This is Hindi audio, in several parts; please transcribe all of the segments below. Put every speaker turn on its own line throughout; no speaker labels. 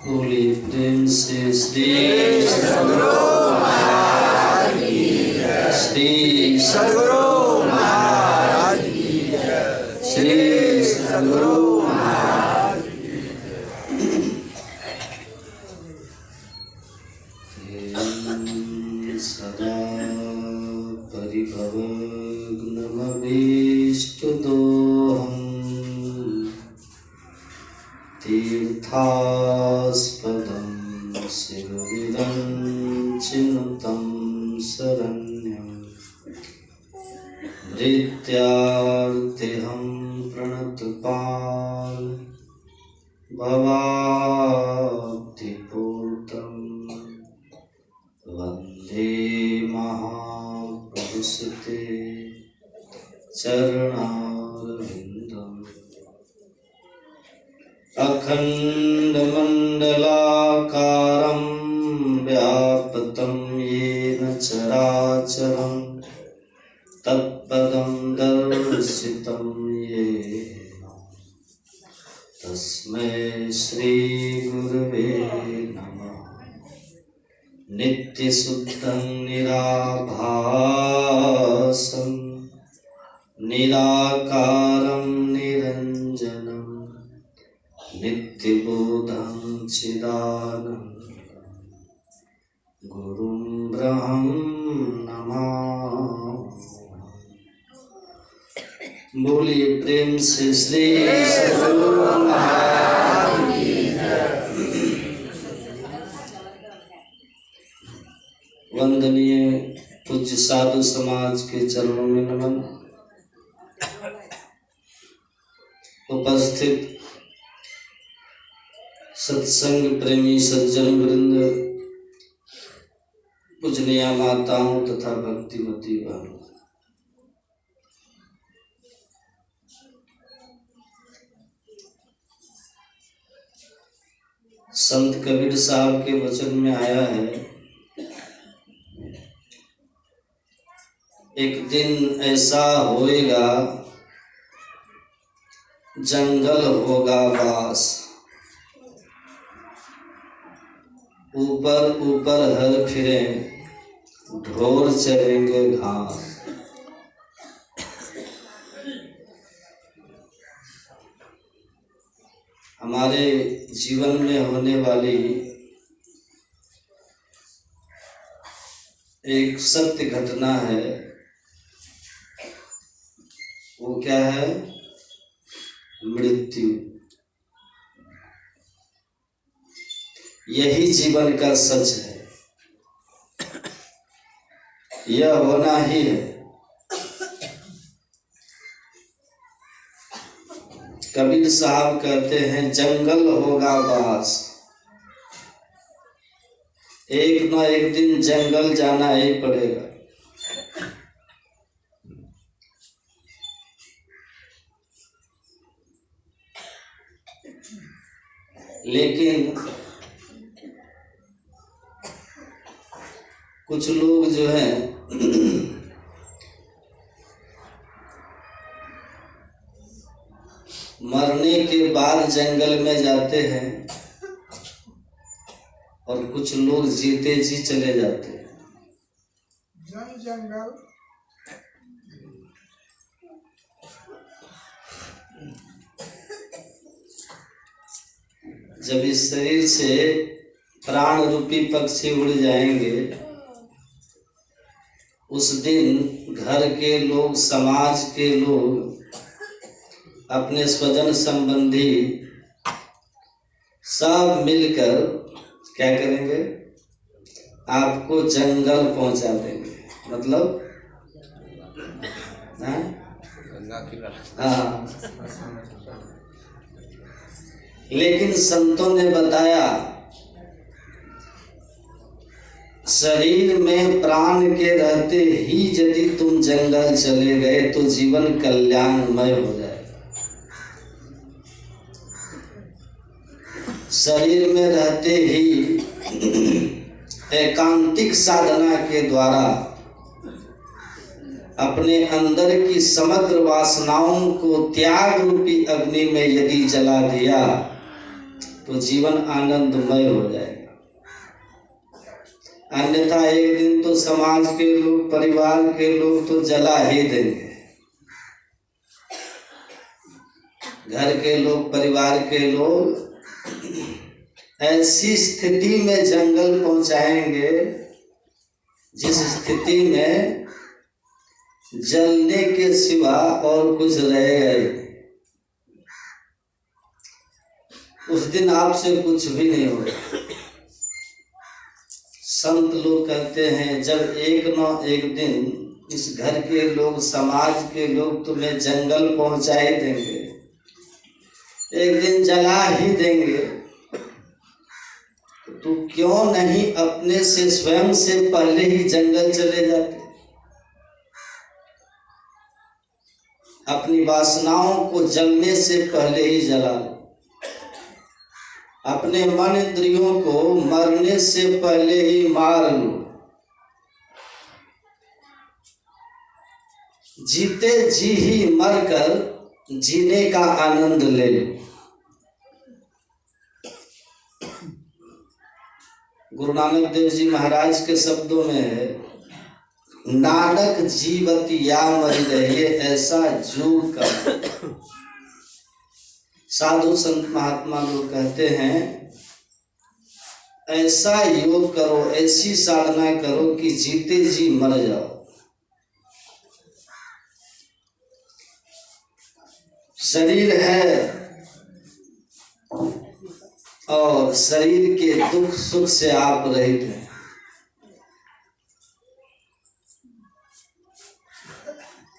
बोले प्रेम से श्री
सद्गुरु महाराज की जय।
श्री
सद्गुरु महाराज की जय। श्री सद्गुरु महाराज की
जय। सदा परिभवग्नमभीष्टदोहम् तीर्थास्पदं शिवविरञ्चिनुतं शरण्यं भृत्यार्तिहं प्रणतपाल भवाब्धिपूतं वन्दे महाप्रभुस्ते चरणारविन्दम् अखण्डमण्डलाकारं व्याप्तं येन चराचरं तत्पदं दर्शितं येन तस्मै श्रीगुरवे नमः। नित्यशुद्धं निराभासं निराकारं निरञ्जनं नित्यबोधं चिदानन्दं गुरुं ब्रह्मं नमामि। बोलिए प्रेम से श्री सद्गुरु महाराज की जय। वंदनीय पूज्य साधु समाज के चरणों में नमन। उपस्थित सत्संग प्रेमी सज्जन वृंद, पूजनीय माताओं तथा भक्तिमती बहनों, संत कबीर साहब के वचन में आया है, एक दिन ऐसा होएगा जंगल होगा बास, ऊपर ऊपर हर फिरे ढोर चरेंगे घास। हमारे जीवन में होने वाली एक सत्य घटना है। वो क्या है? मृत्यु। यही जीवन का सच है, यह होना ही है। कबीर साहब कहते हैं जंगल होगा बास, एक न एक दिन जंगल जाना ही पड़ेगा। लेकिन कुछ लोग जो हैं मरने के बाद जंगल में जाते हैं और कुछ लोग जीते जी चले जाते हैं।
जंगल
जब इस शरीर से प्राण रूपी पक्षी उड़ जाएंगे, उस दिन घर के लोग, समाज के लोग, अपने स्वजन संबंधी सब मिलकर क्या करेंगे? आपको जंगल पहुंचा देंगे। मतलब हाँ। लेकिन संतों ने बताया शरीर में प्राण के रहते ही यदि तुम जंगल चले गए तो जीवन कल्याणमय हो जाएगा। शरीर में रहते ही एकांतिक साधना के द्वारा अपने अंदर की समग्र वासनाओं को त्याग रूपी अग्नि में यदि जला दिया तो जीवन आनंदमय हो जाएगा। अन्यथा एक दिन तो समाज के लोग, परिवार के लोग तो जला ही देंगे। घर के लोग, परिवार के लोग ऐसी स्थिति में जंगल पहुंचाएंगे जिस स्थिति में जलने के सिवा और कुछ रहेगा ही नहीं। उस दिन आपसे कुछ भी नहीं होगा। संत लोग कहते हैं जब एक न एक दिन इस घर के लोग, समाज के लोग तुम्हें जंगल पहुंचा ही देंगे, एक दिन जला ही देंगे, तो क्यों नहीं अपने से, स्वयं से पहले ही जंगल चले जाते। अपनी वासनाओं को जलने से पहले ही जला लो। अपने मन इंद्रियों को मरने से पहले ही मार लो। जीते जी ही मरकर जीने का आनंद ले लो। गुरु नानक देव जी महाराज के शब्दों में है, नानक जीवत या मर रहे ऐसा जो कर। साधु संत महात्मा लोग कहते हैं ऐसा योग करो, ऐसी साधना करो कि जीते जी मर जाओ। शरीर है और शरीर के दुख सुख से आप रहित हैं।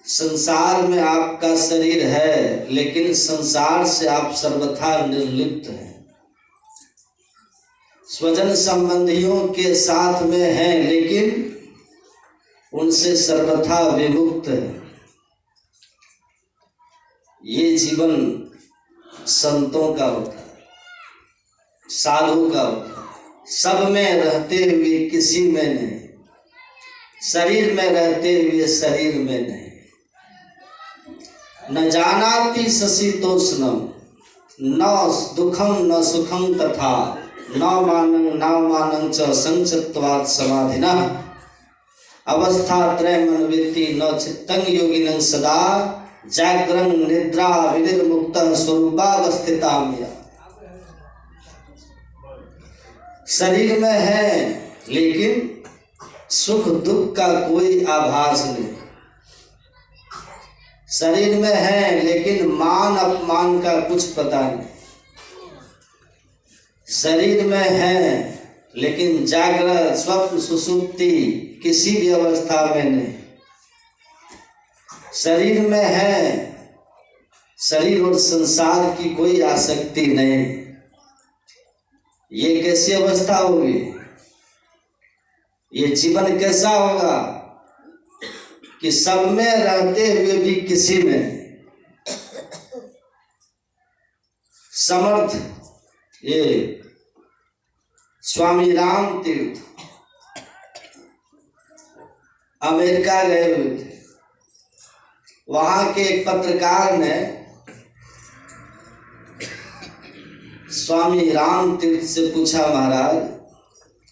संसार में आपका शरीर है, लेकिन संसार से आप सर्वथा निर्लिप्त हैं। स्वजन संबंधियों के साथ में हैं, लेकिन उनसे सर्वथा विमुक्त हैं। ये जीवन संतों का होता है, साधु का होता है। सब में रहते हुए किसी में नहीं, शरीर में रहते हुए शरीर में नहीं। न जानाति शशितोष्णम न दुखम न सुखम तथा न मानं च संचत्वात् समाधिनः अवस्था त्रयमन्वेति न चित्तं योगिनं सदा जागरण निद्रा विनिर्मुक्तः स्वरूपावस्थिताम्। शरीर में है लेकिन सुख दुख का कोई आभास नहीं। शरीर में है लेकिन मान अपमान का कुछ पता नहीं। शरीर में है लेकिन जागरण स्वप्न सुषुप्ति किसी भी अवस्था में नहीं। शरीर में है, शरीर और संसार की कोई आसक्ति नहीं। ये कैसी अवस्था होगी? ये जीवन कैसा होगा कि सब में रहते हुए भी किसी में नहीं। समर्थ ये स्वामी राम तीर्थ अमेरिका गए हुए थे। वहां के एक पत्रकार ने स्वामी राम तीर्थ से पूछा, महाराज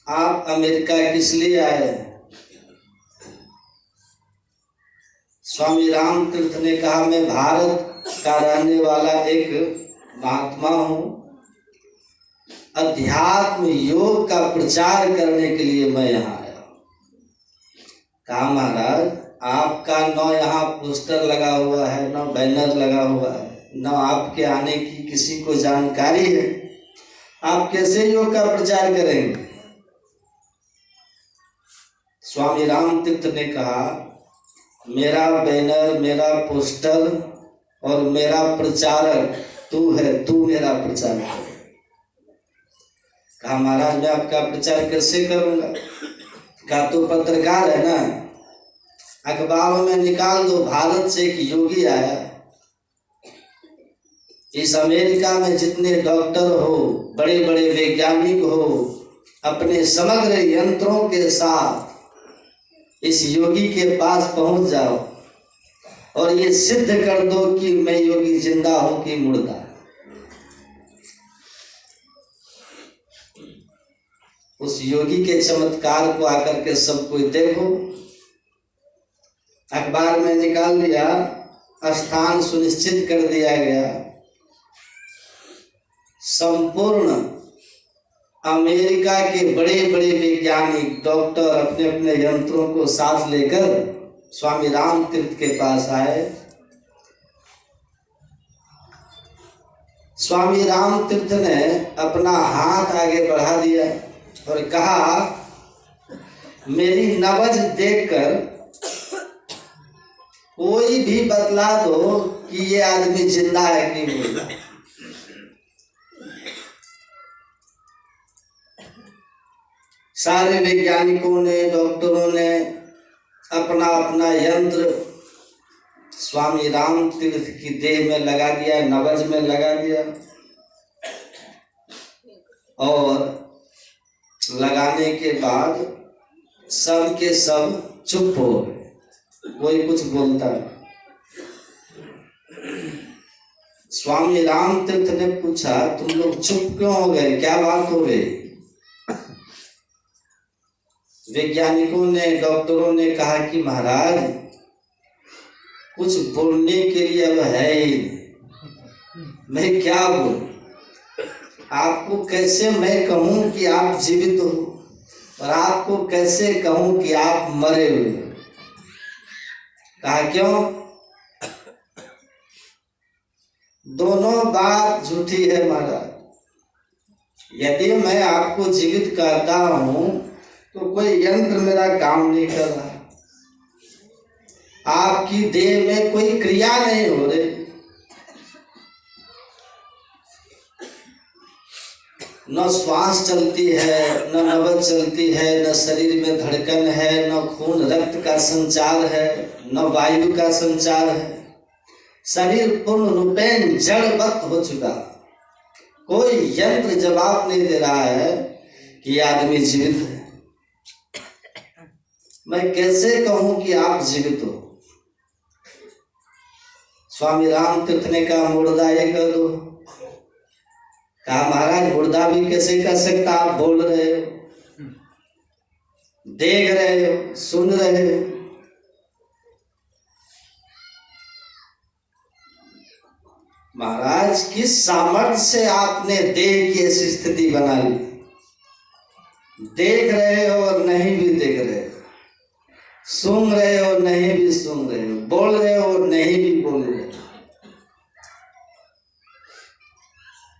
आप अमेरिका किस लिए आए? स्वामी राम तीर्थ ने कहा, मैं भारत का रहने वाला एक महात्मा हूँ, अध्यात्म योग का प्रचार करने के लिए मैं यहाँ आया। कहा महाराज आपका न यहाँ पोस्टर लगा हुआ है, न बैनर लगा हुआ है, न आपके आने की किसी को जानकारी है, आप कैसे योग का प्रचार करेंगे? स्वामी राम तीर्थ ने कहा, मेरा बैनर, मेरा पोस्टर और मेरा प्रचारक तू है, तू मेरा प्रचार कर। कहा महाराज मैं आपका प्रचार कैसे करूंगा? कहा तो पत्रकार है ना, अखबारों में निकाल दो, भारत से एक योगी आया। इस अमेरिका में जितने डॉक्टर हो, बड़े बड़े वैज्ञानिक हो, अपने समग्र यंत्रों के साथ इस योगी के पास पहुंच जाओ और ये सिद्ध कर दो कि मैं योगी जिंदा हूं कि मुर्दा। उस योगी के चमत्कार को आकर के सब कोई देखो। अखबार में निकाल लिया, स्थान सुनिश्चित कर दिया गया। संपूर्ण अमेरिका के बड़े बड़े वैज्ञानिक डॉक्टर अपने अपने यंत्रों को साथ लेकर स्वामी राम तीर्थ के पास आए। स्वामी राम तीर्थ ने अपना हाथ आगे बढ़ा दिया और कहा, मेरी नबज देखकर कोई भी बतला दो कि ये आदमी जिंदा है कि मुर्दा। सारे वैज्ञानिकों ने, डॉक्टरों ने अपना अपना यंत्र स्वामी राम तीर्थ की देह में लगा दिया, नबज में लगा दिया और लगाने के बाद सब के सब चुप हो गए, कोई कुछ बोलता नहीं। स्वामी राम तीर्थ ने पूछा, तुम लोग चुप क्यों हो गए, क्या बात हो गई? वैज्ञानिकों ने, डॉक्टरों ने कहा कि महाराज कुछ बोलने के लिए अब है ही नहीं, मैं क्या बोलूं? आपको कैसे मैं कहूं कि आप जीवित हो और आपको कैसे कहूं कि आप मरे हुए हो? कहा क्यों? दोनों बात झूठी है महाराज। यदि मैं आपको जीवित करता हूं तो कोई यंत्र मेरा काम नहीं कर रहा, आपकी देह में कोई क्रिया नहीं हो रही, न श्वास चलती है, न नबज चलती है, न शरीर में धड़कन है, न खून रक्त का संचार है, न वायु का संचार है। शरीर पूर्ण रूपेण जड़वत हो चुका। कोई यंत्र जवाब नहीं दे रहा है कि आदमी जीवित है। मैं कैसे कहूं कि आप जीवित हो? स्वामी राम तीर्थ ने कहा, मुर्दा ये कर दो। कहा महाराज मुर्दा भी कैसे कर सकता? आप बोल रहे हो, देख रहे हो, सुन रहे हो। महाराज किस सामर्थ्य से आपने देह की ऐसी स्थिति बना ली? देख रहे हो और नहीं भी देख रहे हो, सुन रहे हो नहीं भी सुन रहे हो, बोल रहे हो और नहीं भी बोल रहे हो।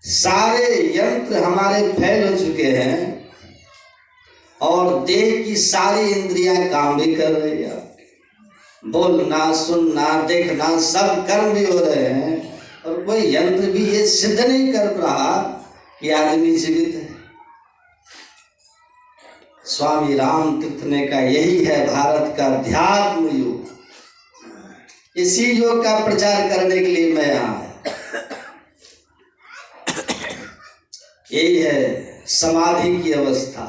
सारे यंत्र हमारे फैल हो चुके हैं और देह की सारी इंद्रियां काम भी कर रही है। बोलना, सुनना, देखना सब कर्म भी हो रहे हैं और कोई यंत्र भी ये सिद्ध नहीं कर रहा कि आदमी जीवित है। स्वामी राम तीर्थ ने कहा, यही है भारत का अध्यात्म युग। इसी योग का प्रचार करने के लिए मैं यहाँ आया। यही है समाधि की अवस्था।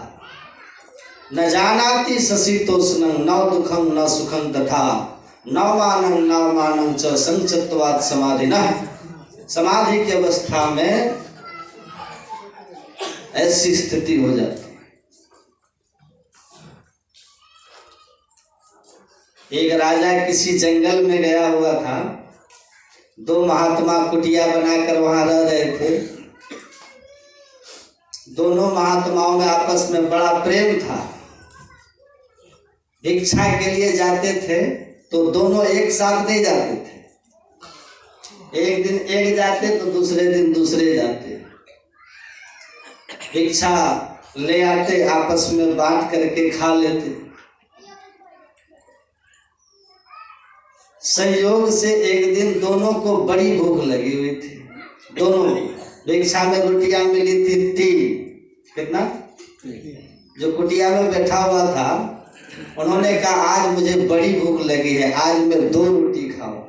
न जानाति शशितोष्णं न दुखं न सुखं तथा न मानं च संचित्वात् समाधिनः। समाधि की अवस्था में ऐसी स्थिति हो जाती है। एक राजा किसी जंगल में गया हुआ था। दो महात्मा कुटिया बनाकर वहां रह रहे थे। दोनों महात्माओं में आपस में बड़ा प्रेम था। भिक्षा के लिए जाते थे तो दोनों एक साथ नहीं जाते थे। एक दिन एक जाते तो दूसरे दिन दूसरे जाते। भिक्षा ले आते, आपस में बांट करके खा लेते। संयोग से एक दिन दोनों को बड़ी भूख लगी हुई थी। दोनों भिक्षा में रोटियां मिली थी 3। कितना? जो कुटिया में बैठा हुआ था उन्होंने कहा, आज मुझे बड़ी भूख लगी है, आज मैं 2 रोटी खाऊं।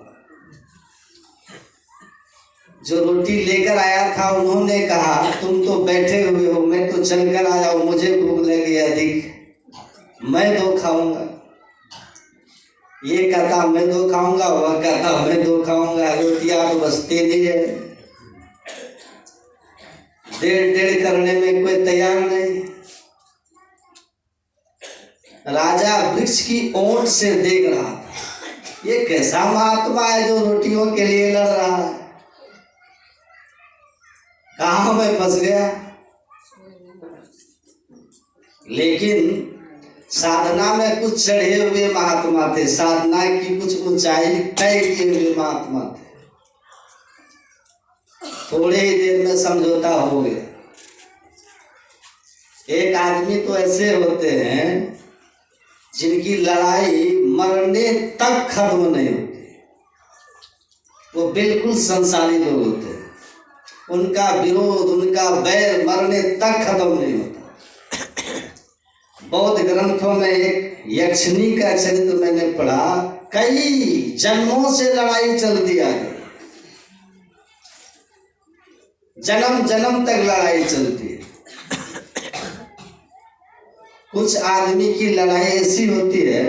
जो रोटी लेकर आया था उन्होंने कहा, तुम तो बैठे हुए हो, मैं तो चलकर आया हूं, मुझे भूख लगी अधिक, मैं 2 खाऊंगा। ये कहता मैं 2 खाऊंगा, वह कहता मैं 2 खाऊंगा। रोटियां तो बचती नहीं है। 1.5 करने में कोई तैयार नहीं। राजा वृक्ष की ओट से देख रहा था, ये कैसा महात्मा है जो रोटियों के लिए लड़ रहा है, कहां मैं फंस गया। लेकिन साधना में कुछ चढ़े हुए महात्मा थे, साधना की कुछ ऊंचाई तय किए हुए महात्मा थे। थोड़े ही देर में समझौता हो गया। एक आदमी तो ऐसे होते हैं जिनकी लड़ाई मरने तक खत्म नहीं होती, वो बिल्कुल संसारी लोग होते हैं, उनका विरोध उनका बैर मरने तक खत्म नहीं होता। बौद्ध ग्रंथों में एक यक्षिणी का चरित्र मैंने पढ़ा, कई जन्मों से लड़ाई चलती आ गई, जन्म जन्म तक लड़ाई चलती है। कुछ आदमी की लड़ाई ऐसी होती है,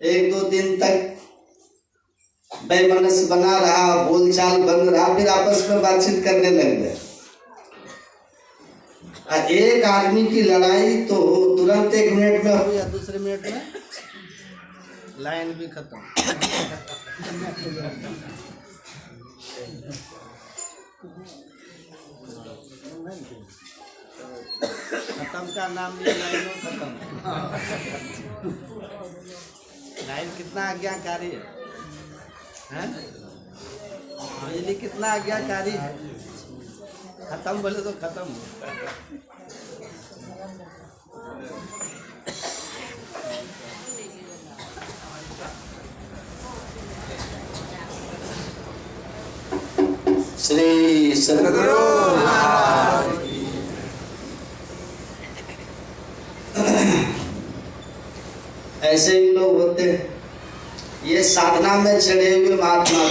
एक दो दिन तक बेमनस बना रहा, बोलचाल बंद रहा, फिर आपस में बातचीत करने लग गए। एक आदमी की लड़ाई तो तुरंत 1 मिनट में हो या दूसरे मिनट में लाइन भी खत्म। खत्म का नाम लिया, लाइन खत्म। लाइन कितना आज्ञाकारी है, बिजली कितना आज्ञाकारी है, खत्म बोले तो खत्म। श्री सद्गुरु ऐसे भी लोग होते हैं, ये साधना में चढ़े हुए महात्मा।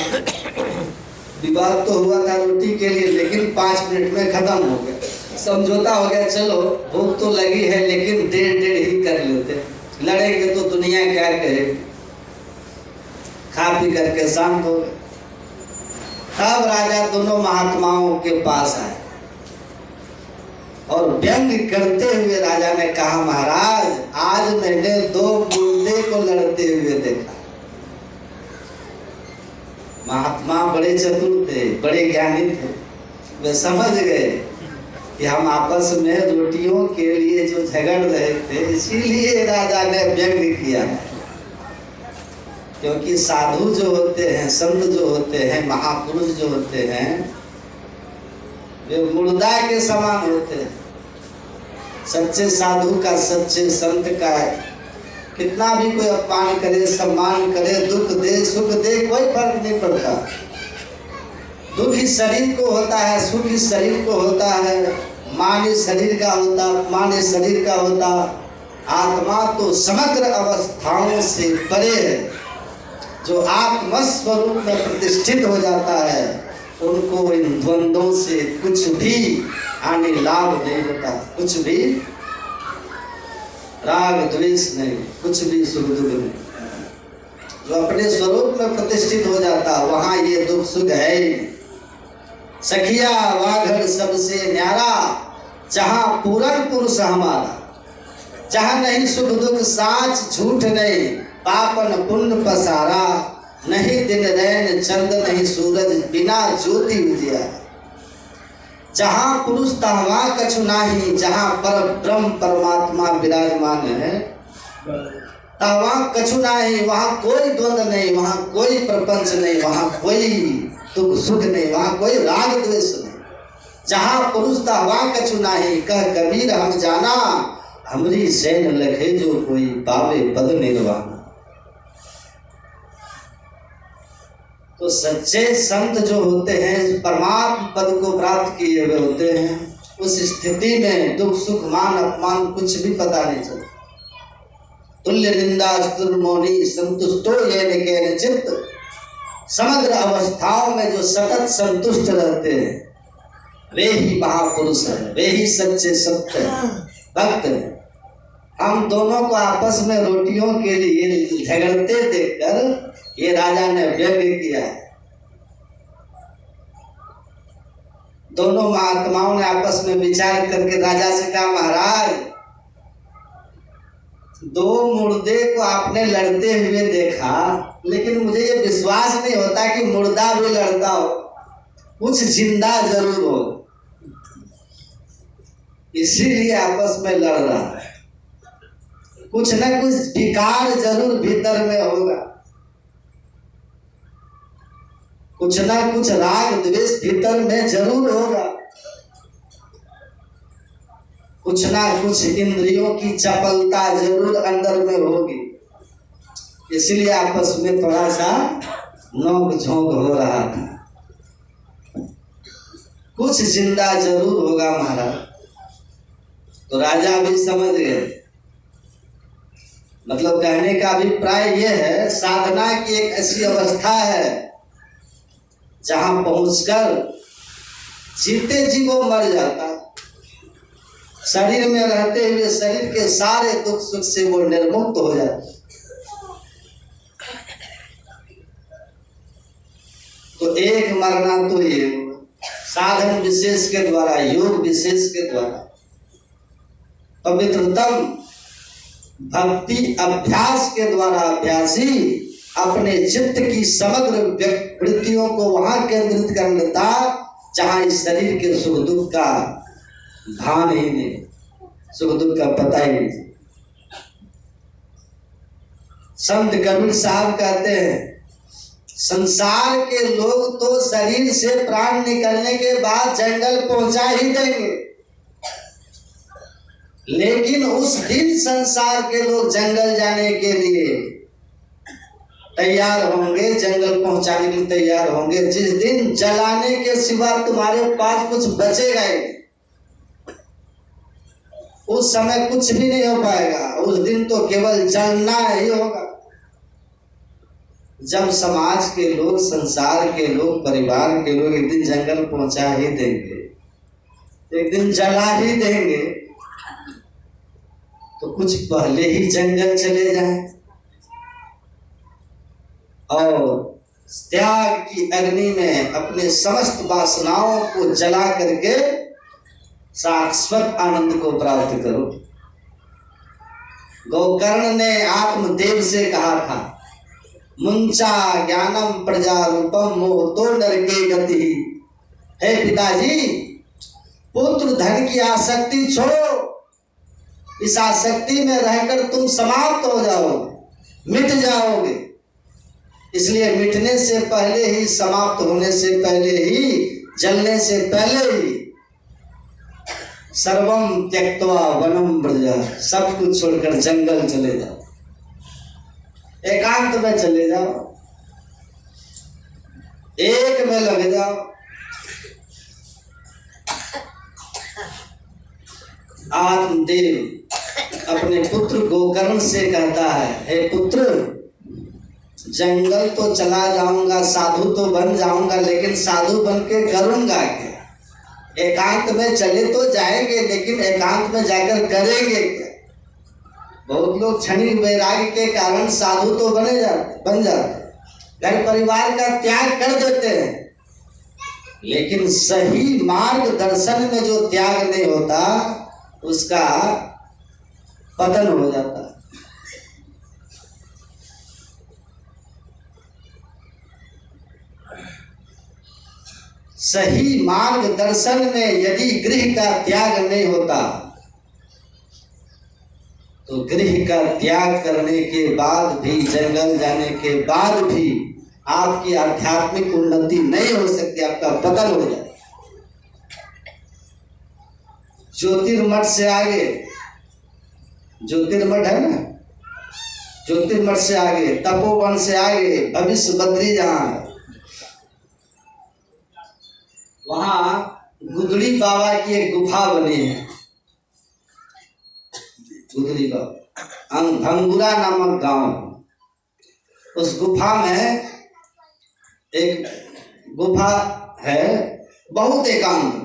विवाद तो हुआ था रोटी के लिए, लेकिन 5 मिनट में खत्म हो गया, समझौता हो गया। चलो भूख तो लगी है, लेकिन डेढ़ ही कर लेते, लड़ेंगे तो दुनिया क्या कहेगी। खा पी करके शांत हो गए। तब राजा दोनों महात्माओं के पास आए और व्यंग करते हुए राजा ने कहा, महाराज आज मैंने 2 बूंदे को लड़ते हुए देखा। महात्मा बड़े चतुर थे, बड़े ज्ञानी थे, वे समझ गए कि हम आपस में रोटियों के लिए जो झगड़ रहे थे, इसीलिए राजा ने व्यंग किया है। क्योंकि साधु जो होते हैं, संत जो होते हैं, महापुरुष जो होते हैं, वे मुर्दा के समान होते हैं। सच्चे साधु का, सच्चे संत का कितना भी कोई अपमान करे, सम्मान करे, दुख दे सुख दे, कोई फर्क नहीं पड़ता। दुख इस शरीर को होता है, सुख इस शरीर को होता है, मान इस शरीर का होता, अपमान इस शरीर का होता। आत्मा तो समग्र अवस्थाओं से परे है। जो आत्मस्वरूप में प्रतिष्ठित हो जाता है, उनको इन द्वंद्वों से कुछ भी हानि लाभ नहीं होता, कुछ भी राग द्वेष नहीं, कुछ भी सुख दुख नहीं। जो अपने स्वरूप में प्रतिष्ठित हो जाता, वहां ये दुख सुख है ही। सखिया वाघड़ सबसे न्यारा, जहां पूरन पुरुष हमारा, जहां नहीं सुख दुख साच झूठ नहीं, पापन पुण्य पसारा, नहीं दिन रैन चंद नहीं सूरज, बिना ज्योति उजिया। जहाँ पुरुष तहवा कछु नाही, जहाँ पर ब्रह्म परमात्मा विराजमान है, तहवा कछु नाही, वहाँ कोई द्वंद्व नहीं, वहाँ कोई प्रपंच नहीं, वहाँ कोई दुख सुख नहीं, वहाँ कोई राग द्वेष नहीं। जहाँ पुरुष तहवा कछु नाही, कह कबीर हम जाना, हमरी सैन लखे जो कोई, पावे पद निर्वाणा। तो सच्चे संत जो होते हैं, परमात्म पद को प्राप्त किए हुए होते हैं, उस स्थिति में दुख सुख मान अपमान कुछ भी पता नहीं चलता। तुल्य निंदा स्तुर्मोनि संतुष्टो येन केन चित्त, समग्र अवस्थाओं में जो सतत संतुष्ट रहते हैं, वे ही महापुरुष हैं, वे ही सच्चे संत हैं, भक्त हैं। हम दोनों को आपस में रोटियों के लिए झगड़ते देखकर ये राजा ने व्यंग किया है। दोनों महात्माओं ने आपस में विचार करके राजा से कहा, महाराज दो मुर्दे को आपने लड़ते हुए देखा, लेकिन मुझे ये विश्वास नहीं होता कि मुर्दा भी लड़ता हो, कुछ जिंदा जरूर हो, इसीलिए आपस में लड़ रहा है। कुछ न कुछ विकार जरूर भीतर में होगा, कुछ ना कुछ राग द्वेष भीतर में जरूर होगा, कुछ ना कुछ इंद्रियों की चपलता जरूर अंदर में होगी, इसलिए आपस में थोड़ा सा नोक झोंक हो रहा था। कुछ जिंदा जरूर होगा महाराज। तो राजा भी समझ गए। मतलब कहने का अभिप्राय यह है, साधना की एक ऐसी अवस्था है जहां पहुंचकर जीते जी वो मर जाता, शरीर में रहते हुए शरीर के सारे दुख सुख से वो निर्मुक्त हो जाता। तो एक मरना तो ये साधन विशेष के द्वारा, योग विशेष के द्वारा, पवित्रतम भक्ति अभ्यास के द्वारा अभ्यासी अपने चित्त की समग्र वृत्तियों को वहां केंद्रित कर लेता जहां इस शरीर के सुख दुख का भान ही नहीं, सुख दुख का पता ही नहीं। संत कबीर साहब कहते हैं, संसार के लोग तो शरीर से प्राण निकलने के बाद जंगल पहुंचा ही देंगे, लेकिन उस दिन संसार के लोग जंगल जाने के लिए तैयार होंगे, जंगल पहुंचाने के लिए तैयार होंगे जिस दिन जलाने के सिवा तुम्हारे पास कुछ बचेगा ही। उस समय कुछ भी नहीं हो पाएगा, उस दिन तो केवल जलना ही होगा। जब समाज के लोग, संसार के लोग, परिवार के लोग एक दिन जंगल पहुंचा ही देंगे, एक दिन जला ही देंगे, तो कुछ पहले ही जंगल चले जाएं और त्याग की अग्नि में अपने समस्त वासनाओं को जला करके शाश्वत आनंद को प्राप्त करो। गोकर्ण ने आत्मदेव से कहा था, मुंचा ज्ञानम प्रजा रूपम मोहतो नरके गति। हे पिताजी, पुत्र धन की आसक्ति छोड़ो, इस आसक्ति में रहकर तुम समाप्त हो जाओगे, मिट जाओगे। इसलिए मिटने से पहले ही, समाप्त होने से पहले ही, जलने से पहले ही सर्वम त्यक्त्वा वनम ब्रज, सब कुछ छोड़कर जंगल चले जाओ, एकांत में चले जाओ, एक में लग जाओ। आत्मदेव अपने पुत्र गोकर्ण से कहता है, हे पुत्र, जंगल तो चला जाऊंगा, साधु तो बन जाऊंगा, लेकिन साधु बन के करूंगा क्या? एकांत में चले तो जाएंगे, लेकिन एकांत में जाकर करेंगे क्या? बहुत लोग क्षणिक वैराग्य के कारण साधु तो बन जाते, घर परिवार का त्याग कर देते हैं, लेकिन सही मार्गदर्शन में जो त्याग नहीं होता उसका पतन हो जाता है। सही मार्गदर्शन में यदि गृह का त्याग नहीं होता तो गृह का त्याग करने के बाद भी, जंगल जाने के बाद भी आपकी आध्यात्मिक उन्नति नहीं हो सकती, आपका पतन हो जाए। ज्योतिर्मठ से आगे, ज्योतिर्मठ है ना, ज्योतिर्मठ से आगे, तपोवन से आगे भविष्य बद्री जहाँ है, वहां गुदड़ी बाबा की एक गुफा बनी है। गुदड़ी बाबा भंगुरा नामक गांव, उस गुफा में एक गुफा है, बहुत एकांत।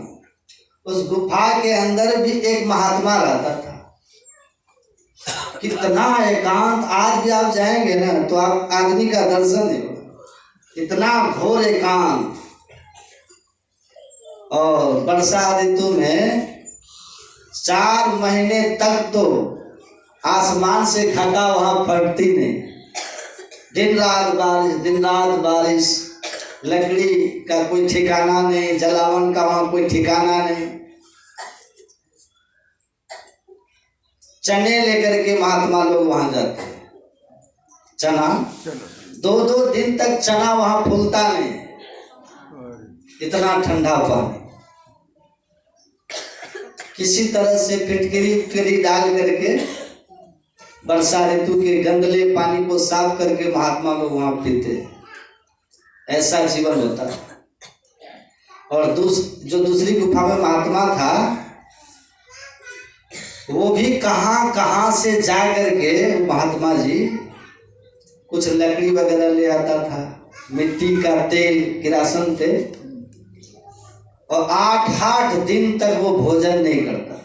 उस गुफा के अंदर भी एक महात्मा रहता था। कितना एकांत, आज भी आप जाएंगे ना तो आप आदमी का दर्शन नहीं होगा, इतना घोर एकांत। और वर्षा ऋतु में 4 महीने तक तो आसमान से घटा वहां फटती नहीं, दिन रात बारिश, लकड़ी का कोई ठिकाना नहीं, जलावन का वहां कोई ठिकाना नहीं। चने लेकर के महात्मा लोग वहां जाते हैं, चना 2-2 दिन तक चना वहां फूलता नहीं, इतना ठंडा पानी। किसी तरह से फिटकरी डाल करके वर्षा ऋतु के गंदले पानी को साफ करके महात्मा लोग वहां पीते, ऐसा जीवन होता है। और जो दूसरी गुफा में महात्मा था, वो भी कहां से जा करके महात्मा जी कुछ लकड़ी वगैरह ले आता था, मिट्टी का तेल, किरासन तेल, और 8-8 दिन तक वो भोजन नहीं करता।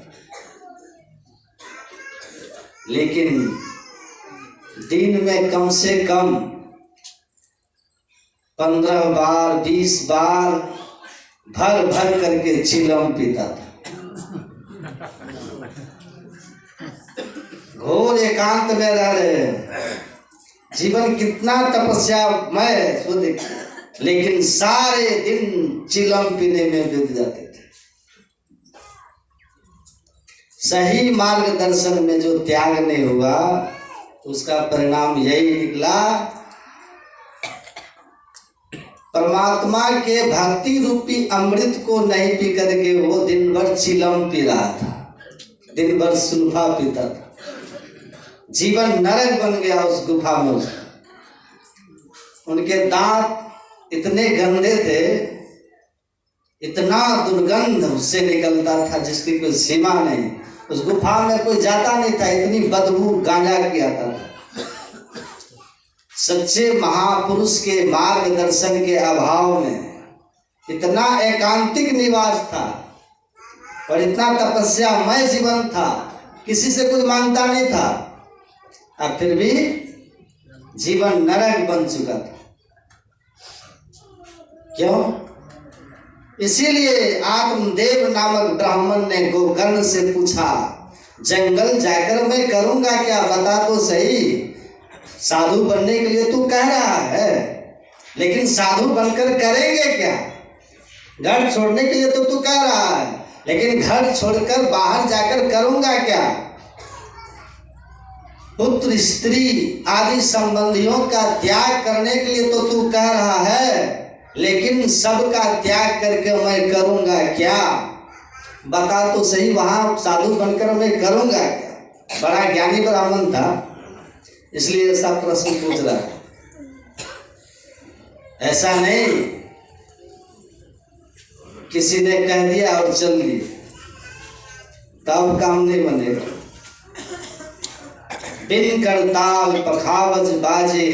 लेकिन दिन में कम से कम 15 बार 20 बार भर भर करके चिलम पीता था। घोर एकांत में रह रहे हैं, जीवन कितना तपस्यामय सो देखिए, लेकिन सारे दिन चिलम पीने में बीत जाते थे। सही मार्गदर्शन में जो त्याग नहीं हुआ, उसका परिणाम यही निकला, परमात्मा के भक्ति रूपी अमृत को नहीं पी करके वो दिन भर चिलम पी रहा था, दिन भर सुल्फा पीता था। जीवन नरक बन गया उस गुफा में। उनके दांत इतने गंदे थे, इतना दुर्गंध उससे निकलता था जिसकी कोई सीमा नहीं। उस गुफा में कोई जाता नहीं था, इतनी बदबू गांजा की आता था। सच्चे महापुरुष के मार्गदर्शन के अभाव में इतना एकांतिक निवास था और इतना तपस्यामय जीवन था, किसी से कुछ मांगता नहीं था, और फिर भी जीवन नरक बन चुका था। क्यों? इसीलिए आत्मदेव नामक ब्राह्मण ने गोकर्ण से पूछा, जंगल जाकर मैं करूंगा क्या, बता तो सही। साधु बनने के लिए तू कह रहा है, लेकिन साधु बनकर करेंगे क्या? घर छोड़ने के लिए तो तू कह रहा है, लेकिन घर छोड़कर बाहर जाकर करूंगा क्या? पुत्र स्त्री आदि संबंधियों का त्याग करने के लिए तो तू कह रहा है, लेकिन सबका त्याग करके मैं करूंगा क्या? बता तो सही, वहां साधु बनकर मैं करूंगा क्या? बड़ा ज्ञानी ब्राह्मण था, इसलिए ऐसा प्रश्न पूछ रहा है। ऐसा नहीं किसी ने कह दिया और चल दिए, तब काम नहीं बनेगा। बिन करताल पखावज बाजे,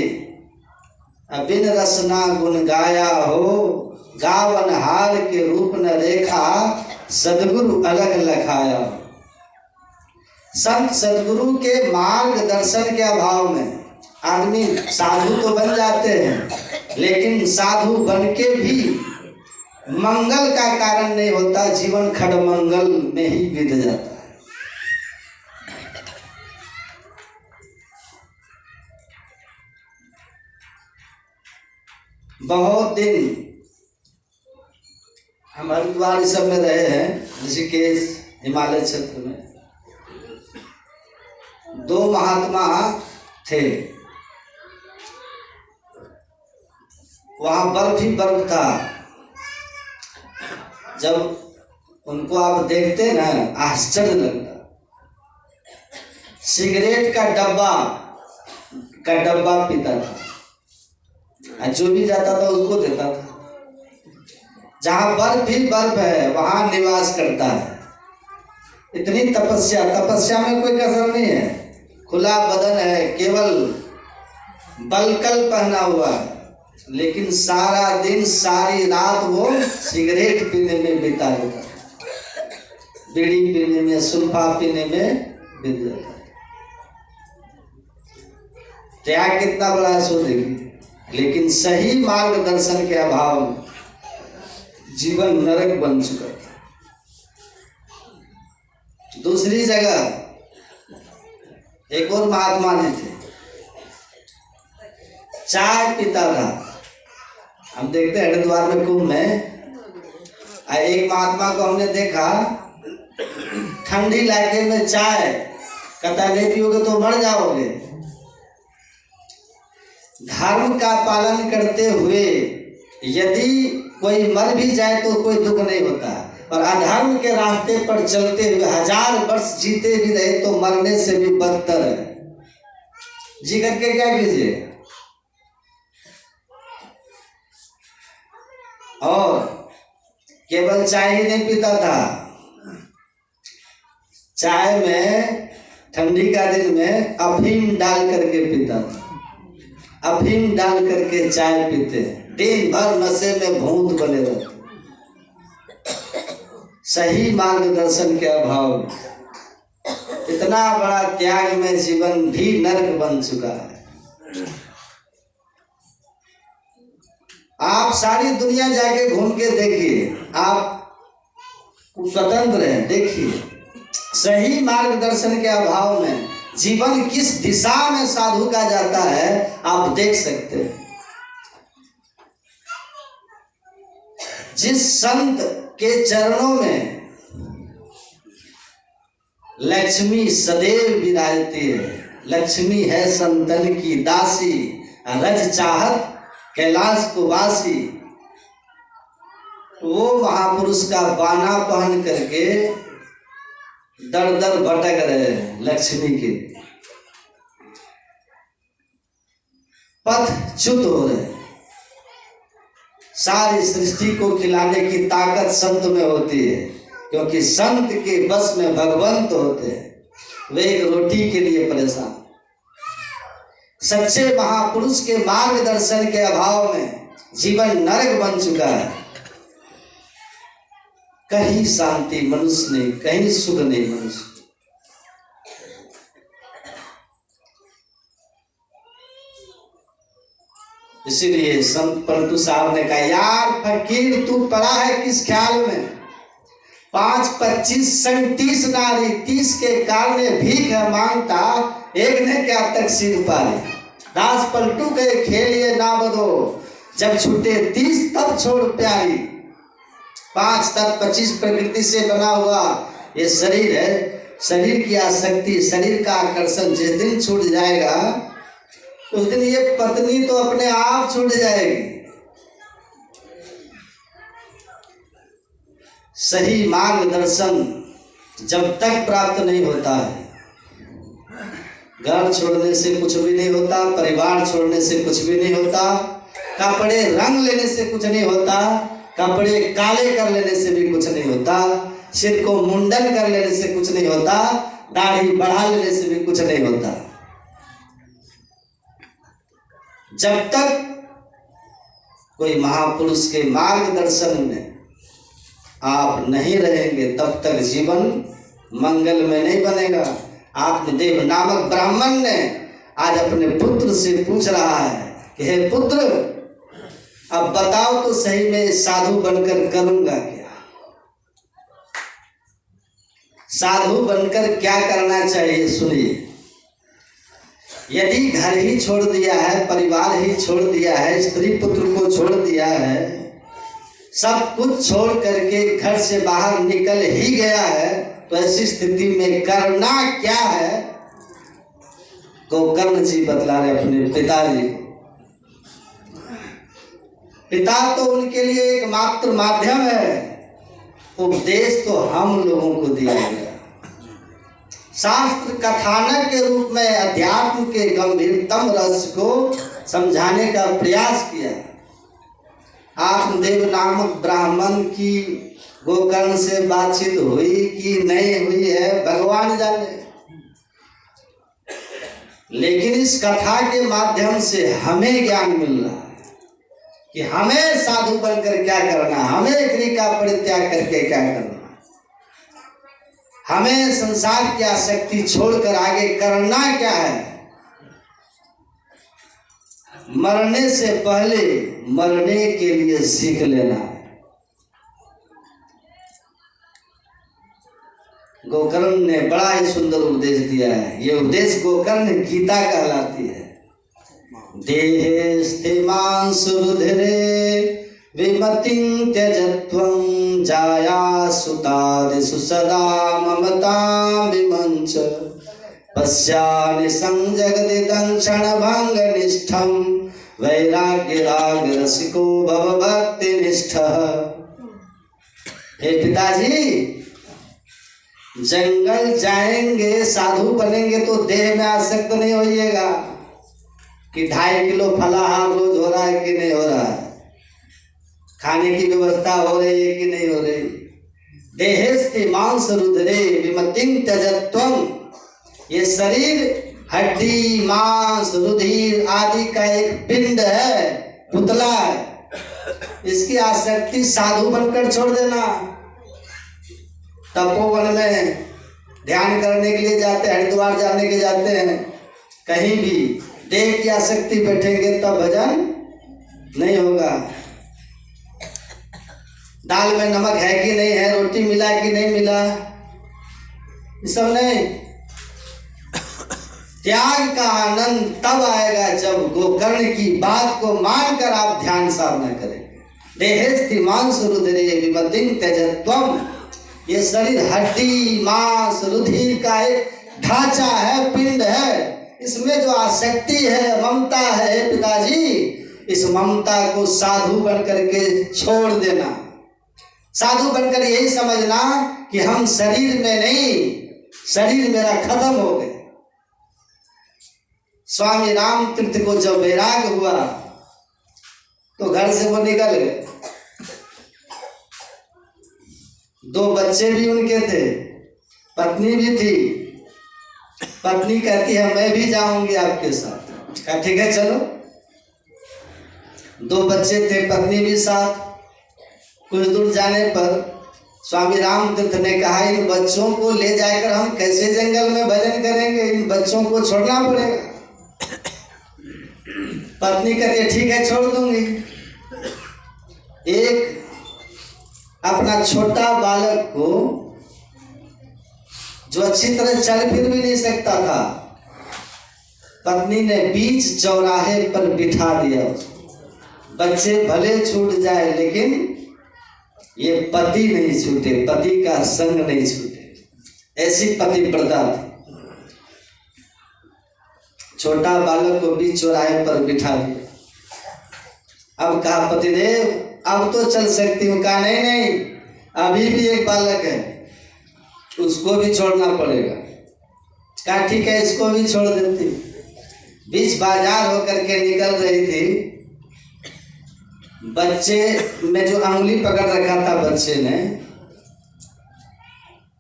बिन रसना गुण गाया हो, गावन हार के रूप न रेखा, सदगुरु अलग लखाया। संत सदगुरु के मार्गदर्शन के अभाव में आदमी साधु तो बन जाते हैं, लेकिन साधु बन के भी मंगल का कारण नहीं होता, जीवन खड़मंगल में ही बीत जाता है। बहुत दिन हम हरिद्वार सब में रहे हैं, ऋषिकेश हिमालय क्षेत्र में। 2 महात्मा थे, वहां बर्फ ही बर्फ था। जब उनको आप देखते ना, आश्चर्य लगता। सिगरेट का डब्बा पीता था, जो भी जाता था उसको देता था। जहां बर्फ ही बर्फ है वहां निवास करता है। इतनी तपस्या में कोई कसर नहीं है, खुला बदन है, केवल बलकल पहना हुआ है, लेकिन सारा दिन सारी रात वो सिगरेट पीने में बिता देता है, बीड़ी पीने में, सुल्फा पीने में बीत जाता है। त्याग कितना बड़ा है सो देखिए। लेकिन सही मार्गदर्शन के अभाव में जीवन नरक बन चुका था। दूसरी जगह एक और महात्मा जी थे, चाय पीता था। हम देखते हैं हरिद्वार में कुंभ में एक महात्मा को हमने देखा, ठंडी इलाके में चाय, कहता नहीं पियोगे तो मर जाओगे। धर्म का पालन करते हुए यदि कोई मर भी जाए तो कोई दुख नहीं होता, और अधर्म के रास्ते पर चलते हुए 1000 वर्ष जीते भी रहे तो मरने से भी बदतर है। जी करके क्या कीजिए। और केवल चाय ही नहीं पीता था, चाय में ठंडी का दिन में अफीम डाल करके पीता था। अफीम डाल करके चाय पीते, दिन भर नशे में भूत बने रहते। सही मार्गदर्शन के अभाव में इतना बड़ा त्याग में जीवन भी नरक बन चुका है। आप सारी दुनिया जाके घूम के देखिए, आप स्वतंत्र हैं, देखिए सही मार्गदर्शन के अभाव में जीवन किस दिशा में साधु का जाता है आप देख सकते हैं। जिस संत के चरणों में लक्ष्मी सदैव विराजती है, लक्ष्मी है संतन की दासी, रज चाहत कैलाश को वासी, वो महापुरुष का बाना पहन करके दर दर भटक रहे हैं, लक्ष्मी के पथ च्युत हो रहे। सारी सृष्टि को खिलाने की ताकत संत में होती है, क्योंकि संत के बस में भगवंत होते हैं। वे एक रोटी के लिए परेशान। सच्चे महापुरुष के मार्गदर्शन के अभाव में जीवन नरक बन चुका है। कहीं शांति मनुष्य नहीं, कहीं सुख नहीं मनुष्य। इसीलिए संत पंतु साहब ने कहा, यार फकीर तू पड़ा है किस ख्याल में, 5, 25 संग 30 नारी, 30 के कारण भीख मांगता, एक ने क्या तक सिर पारी। दास पलटू के खेल ये ना बदो, जब छूटे 30 तब छोड़ प्यारी। 5 तत्व 25 प्रकृति से बना हुआ ये शरीर है। शरीर की आसक्ति, शरीर का आकर्षण जिस दिन छूट जाएगा उस दिन ये पत्नी तो अपने आप छूट जाएगी। सही मार्गदर्शन जब तक प्राप्त नहीं होता है, घर छोड़ने से कुछ भी नहीं होता, परिवार छोड़ने से कुछ भी नहीं होता, कपड़े रंग लेने से कुछ नहीं होता, कपड़े काले कर लेने से भी कुछ नहीं होता, सिर को मुंडन कर लेने से कुछ नहीं होता, दाढ़ी बढ़ा लेने से भी कुछ नहीं होता। जब तक कोई महापुरुष के मार्गदर्शन में आप नहीं रहेंगे तब तक जीवन मंगल में नहीं बनेगा। आत्मदेव नामक ब्राह्मण ने आज अपने पुत्र से पूछ रहा है कि हे पुत्र, अब बताओ तो सही में साधु बनकर करूंगा क्या? साधु बनकर क्या करना चाहिए सुनिए। यदि घर ही छोड़ दिया है, परिवार ही छोड़ दिया है, स्त्री पुत्र को छोड़ दिया है, सब कुछ छोड़ करके घर से बाहर निकल ही गया है, तो ऐसी स्थिति में करना क्या है? गोकर्ण जी बतला रहे अपने पिताजी को। पिता तो उनके लिए एक मात्र माध्यम है, उपदेश तो हम लोगों को दिया गया। शास्त्र कथानक के रूप में अध्यात्म के गंभीरतम रहस्य को समझाने का प्रयास किया। आत्मदेव नामक ब्राह्मण की गोकर्ण से बातचीत हुई कि नहीं हुई है भगवान जाने, लेकिन इस कथा के माध्यम से हमें ज्ञान मिल रहा है कि हमें साधु बनकर क्या करना, हमें गृह का परित्याग करके क्या करना, हमें संसार की आसक्ति छोड़कर आगे करना क्या है। मरने से पहले मरने के लिए सीख लेना है। गोकर्ण ने बड़ा ही सुंदर उपदेश दिया है। ये उपदेश गोकर्ण गीता कहलाती है। देहे स्थिमां सुरुधिरे विमतिं त्यजत्वं जाया सुतादिषु सदा ममतां विमंच पश्यानि संजगदिदं क्षणभंगनिष्ठं वैराग्यरागरसिको भव भक्तिनिष्ठः। हे पिताजी, जंगल जाएंगे, साधु बनेंगे तो देह में आसक्त नहीं होइएगा कि 2.5 किलो फलाहार रोज हो रहा है कि नहीं हो रहा है, खाने की व्यवस्था हो रही है कि नहीं हो रही। देहेस्ति मांस रुधिरे विमतिं त्यजत्वं। ये शरीर हड्डी, मांस, रुधिर आदि का एक पिंड है, पुतला है। इसकी आसक्ति साधु बनकर छोड़ देना। तपोवन में ध्यान करने के लिए जाते हैं, हरिद्वार जाने के जाते हैं, कहीं भी देह की आसक्ति बैठेंगे तब भजन नहीं होगा। दाल में नमक है कि नहीं है, रोटी मिला कि नहीं मिला, ये सब नहीं। त्याग का आनंद तब आएगा जब गोकर्ण की बात को मानकर आप ध्यान साधना करेंगे। देहेस्ति मांस रुधिरे विमतिं त्यजत्वं। ये शरीर हड्डी, मांस, रुधिर का एक ढांचा है, पिंड है। इसमें जो आसक्ति है, ममता है पिताजी, इस ममता को साधु बन करके छोड़ देना। साधु बनकर यही समझना कि हम शरीर में नहीं, शरीर मेरा खत्म हो गया। स्वामी राम तीर्थ को जब वैराग हुआ तो घर से वो निकल गए। 2 बच्चे भी उनके थे, पत्नी भी थी। पत्नी कहती है मैं भी जाऊंगी आपके साथ। कहा ठीक है चलो। 2 बच्चे थे, पत्नी भी साथ। कुछ दूर जाने पर स्वामी राम तीर्थ ने कहा इन बच्चों को ले जाकर हम कैसे जंगल में भजन करेंगे, इन बच्चों को छोड़ना पड़ेगा। पत्नी कहती है ठीक है छोड़ दूंगी। एक अपना छोटा बालक को जो अच्छी तरह चल फिर भी नहीं सकता था, पत्नी ने बीच चौराहे पर बिठा दिया। बच्चे भले छूट जाए लेकिन ये पति नहीं छूटे, पति का संग नहीं छूटे। ऐसी पतिव्रता थी। छोटा बालक को बीच चौराहे पर बिठा दिया। अब कहा पतिदेव अब तो चल सकती हूँ। कहा नहीं नहीं, अभी भी एक बालक है, उसको भी छोड़ना पड़ेगा। कहा ठीक है इसको भी छोड़ देती। बीच बाजार होकर के निकल रही थी। बच्चे में जो अंगुली पकड़ रखा था बच्चे ने,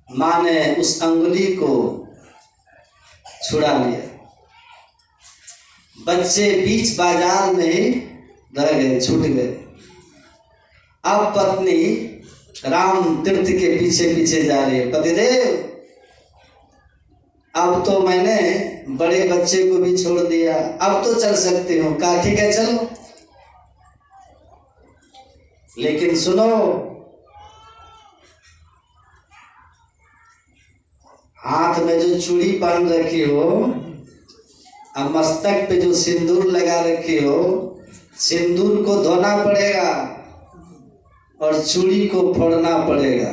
माँ ने उस अंगुली को छुड़ा लिया। बच्चे बीच बाजार में ही रह गए, छूट गए। अब पत्नी राम तीर्थ के पीछे पीछे जा रही है। पतिदेव अब तो मैंने बड़े बच्चे को भी छोड़ दिया, अब तो चल सकती हूँ। कहा ठीक है चलो, लेकिन सुनो हाथ में जो चूड़ी पहन रखी हो और मस्तक पे जो सिंदूर लगा रखी हो, सिंदूर को धोना पड़ेगा और चूड़ी को फोड़ना पड़ेगा।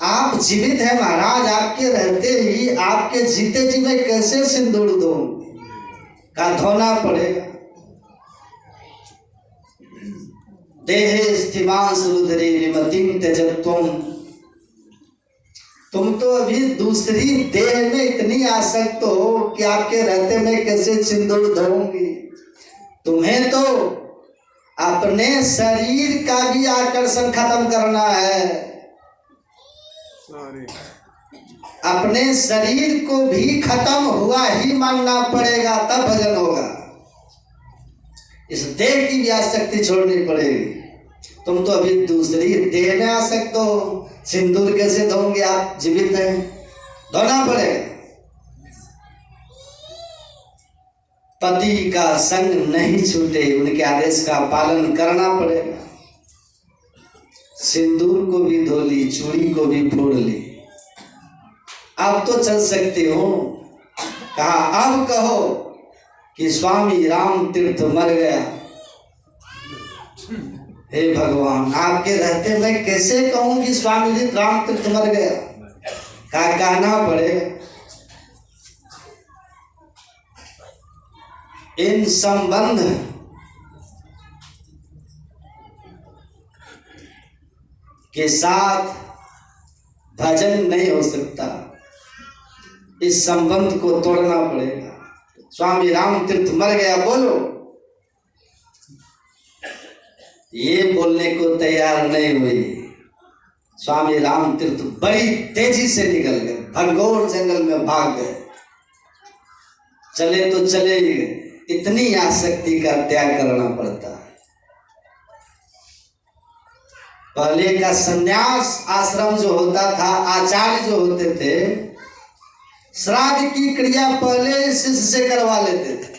आप जीवित हैं महाराज, आपके रहते ही आपके जीते जी में कैसे सिंदूर दो, का धोना पड़ेगा। देहे स्थिमांस रुधिरे विमतिं त्यजत्वं। तुम तो अभी दूसरी देह में इतनी आसक्त हो कि आपके रहते में कैसे सिंदूर धोऊंगी। तुम्हें तो अपने शरीर का भी आकर्षण खत्म करना है। अपने शरीर को भी खत्म हुआ ही मानना पड़ेगा, तब भजन होगा। इस देह की भी आसक्ति छोड़नी पड़ेगी। तुम तो अभी दूसरी देह में आसक्त हो, सिंदूर कैसे धोंगे, आप जीवित हैं, धोना पड़ेगा। पति का संग नहीं छूटे, उनके आदेश का पालन करना पड़ेगा। सिंदूर को भी धो ली, चूड़ी को भी फोड़ ली, अब तो चल सकते हो। कहा अब कहो कि स्वामी राम तीर्थ मर गया। हे भगवान, आपके रहते मैं कैसे कहूं कि स्वामी जी राम तीर्थ मर गया। कहा कहना पड़ेगा। इन संबंध के साथ भजन नहीं हो सकता, इस संबंध को तोड़ना पड़ेगा। स्वामी राम तीर्थ मर गया बोलो, ये बोलने को तैयार नहीं हुई। स्वामी राम तीर्थ बड़ी तेजी से निकल गए, भंगोर जंगल में भाग गए। चले तो चले ही गए, इतनी आसक्ति का त्याग करना पड़ता है। पहले का सन्यास आश्रम जो होता था, आचार्य जो होते थे, श्राद्ध की क्रिया पहले शिष्य से करवा लेते थे।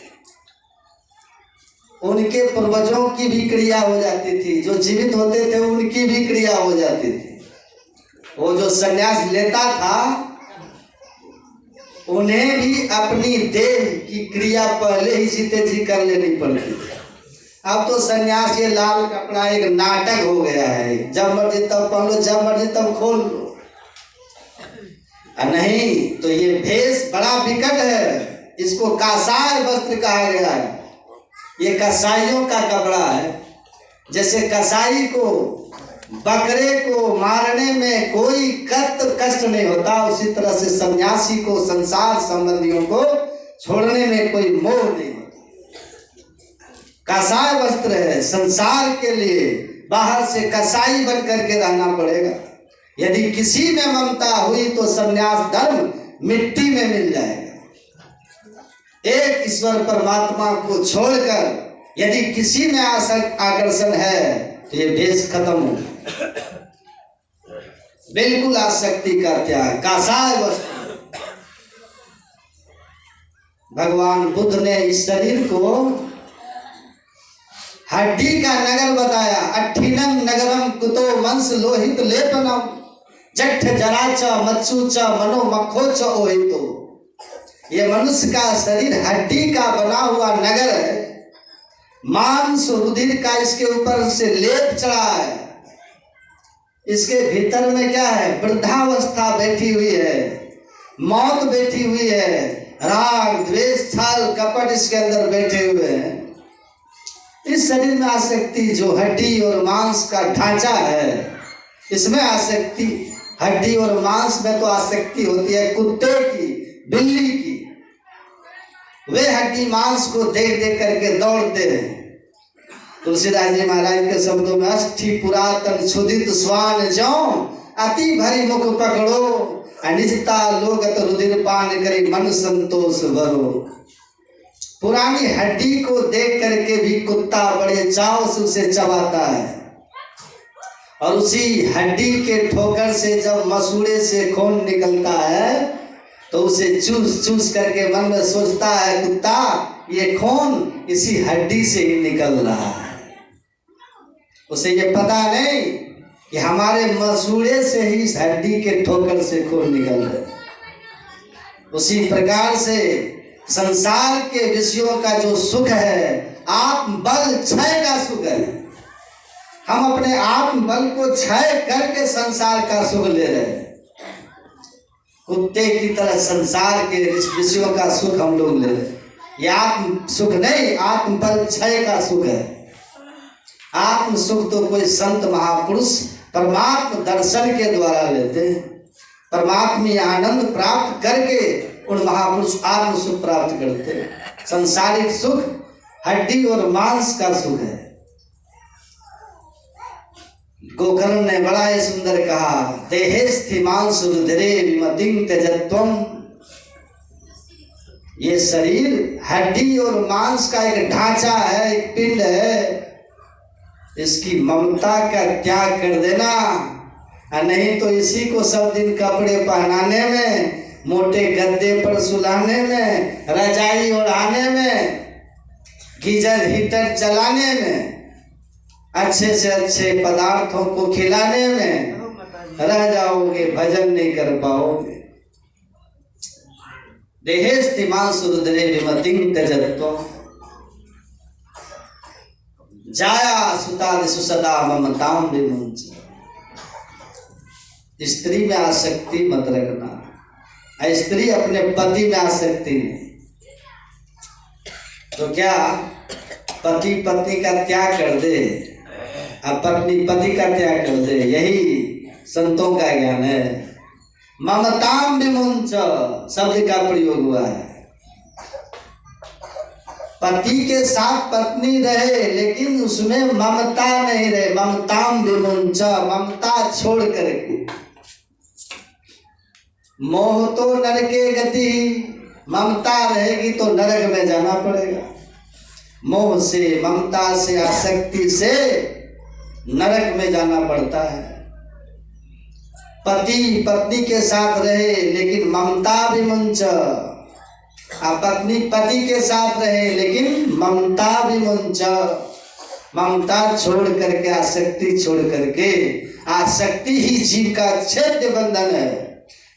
उनके पूर्वजों की भी क्रिया हो जाती थी, जो जीवित होते थे उनकी भी क्रिया हो जाती थी। वो जो सन्यास लेता था उन्हें भी अपनी देह की क्रिया पहले ही जीते जी कर लेनी पड़ती थी। अब तो सन्यास ये लाल कपड़ा एक नाटक हो गया है, जब मर्जी तब पहन लो, जब मर्जी तब खोल लो। नहीं तो ये भेष बड़ा विकट है, इसको कासाय वस्त्र कहा गया है। ये कसाईयों का कपड़ा है। जैसे कसाई को बकरे को मारने में कोई कष्ट नहीं होता, उसी तरह से सन्यासी को संसार संबंधियों को छोड़ने में कोई मोह नहीं होता। कसाय वस्त्र है, संसार के लिए बाहर से कसाई बन करके रहना पड़ेगा। यदि किसी में ममता हुई तो सन्यास धर्म मिट्टी में मिल जाएगा। एक ईश्वर परमात्मा को छोड़कर यदि किसी में आकर्षण है तो ये भेष खत्म हो, बिल्कुल आसक्ति का त्याग, कासाय वस्त्र। भगवान बुद्ध ने इस शरीर को हड्डी का नगर बताया। अट्ठिनं नगरम कुतो मंस लोहित लेपनम जठ जराच मत्सुच मनो मखोच ओहितो। ये मनुष्य का शरीर हड्डी का बना हुआ नगर है, मांस रुधिर का इसके ऊपर से लेप चढ़ा है। इसके भीतर में क्या है? वृद्धावस्था बैठी हुई है, मौत बैठी हुई है, राग द्वेष छल कपट इसके अंदर बैठे हुए हैं। इस शरीर में आसक्ति जो हड्डी और मांस का ढांचा है, इसमें आसक्ति, हड्डी और मांस में तो आसक्ति होती है कुत्ते की, बिल्ली की। वे हड्डी मांस को देख देख करके दौड़ते हैं। तुलसीदास जी महाराज के शब्दों में अष्ठी पुरातन क्षुदित स्वान जौ अति भरी मुख पकड़ो अनिजता लोगत रुधिर पान करी मन संतोष भरो। पुरानी हड्डी को देख करके भी कुत्ता बड़े चाव से उसे चबाता है, और उसी हड्डी के ठोकर से जब मसूड़े से खून निकलता है तो उसे चूस चूस करके मन में सोचता है कुत्ता ये खून इसी हड्डी से ही निकल रहा है। उसे ये पता नहीं कि हमारे मसूड़े से ही इस हड्डी के ठोकर से खून निकल रहा है। उसी प्रकार से संसार के विषयों का जो सुख है आत्म बल क्षय का सुख है। हम अपने आत्म बल को क्षय करके संसार का सुख ले रहे हैं। कुत्ते की तरह संसार के विषयों का सुख हम लोग ले रहे हैं। ये आत्म सुख नहीं, आत्म बल क्षय का सुख है। आत्म सुख तो कोई संत महापुरुष परमात्म दर्शन के द्वारा लेते हैं। परमात्मी आनंद प्राप्त करके उन महापुरुष आत्म सुख प्राप्त करते हैं। संसारिक सुख हड्डी और मांस का सुख है। गोकर्ण ने बड़ा ही सुंदर कहा, देहेस्थि मांस रुधिरे विमतिं त्यजत्वम्। ये शरीर हड्डी और मांस का एक ढांचा है, एक पिंड है। इसकी ममता का त्याग कर देना, नहीं तो इसी को सब दिन कपड़े पहनाने में, मोटे गद्दे पर सुलाने में, रजाई ओढ़ाने में, गीजर हीटर चलाने में, अच्छे से अच्छे पदार्थों को खिलाने में रह जाओगे, भजन नहीं कर पाओगे। देहेस्तिमांसुरुदरे विमतिं त्यजत्वं जाया सुतादिषु सदा ममतां विमुञ्च। स्त्री में आसक्ति मत रखना। स्त्री अपने पति में आसक्ति नहीं, तो क्या पति पत्नी का त्याग कर दे, अब पत्नी पति का त्याग कर दे, यही संतों का ज्ञान है। ममताम विमुंच शब्द का प्रयोग हुआ है। पति के साथ पत्नी रहे लेकिन उसमें ममता नहीं रहे। ममताम विमुंच, ममता छोड़ करके। मोह तो नरके गति, ममता रहेगी तो नरक में जाना पड़ेगा। मोह से, ममता से, आसक्ति से नरक में जाना पड़ता है। पति पत्नी के साथ रहे लेकिन ममता विमुंच, पत्नी पति के साथ रहे लेकिन ममता विमुंच, ममता छोड़ करके, आसक्ति छोड़ करके। आसक्ति ही जीव का छेद्य बंधन है।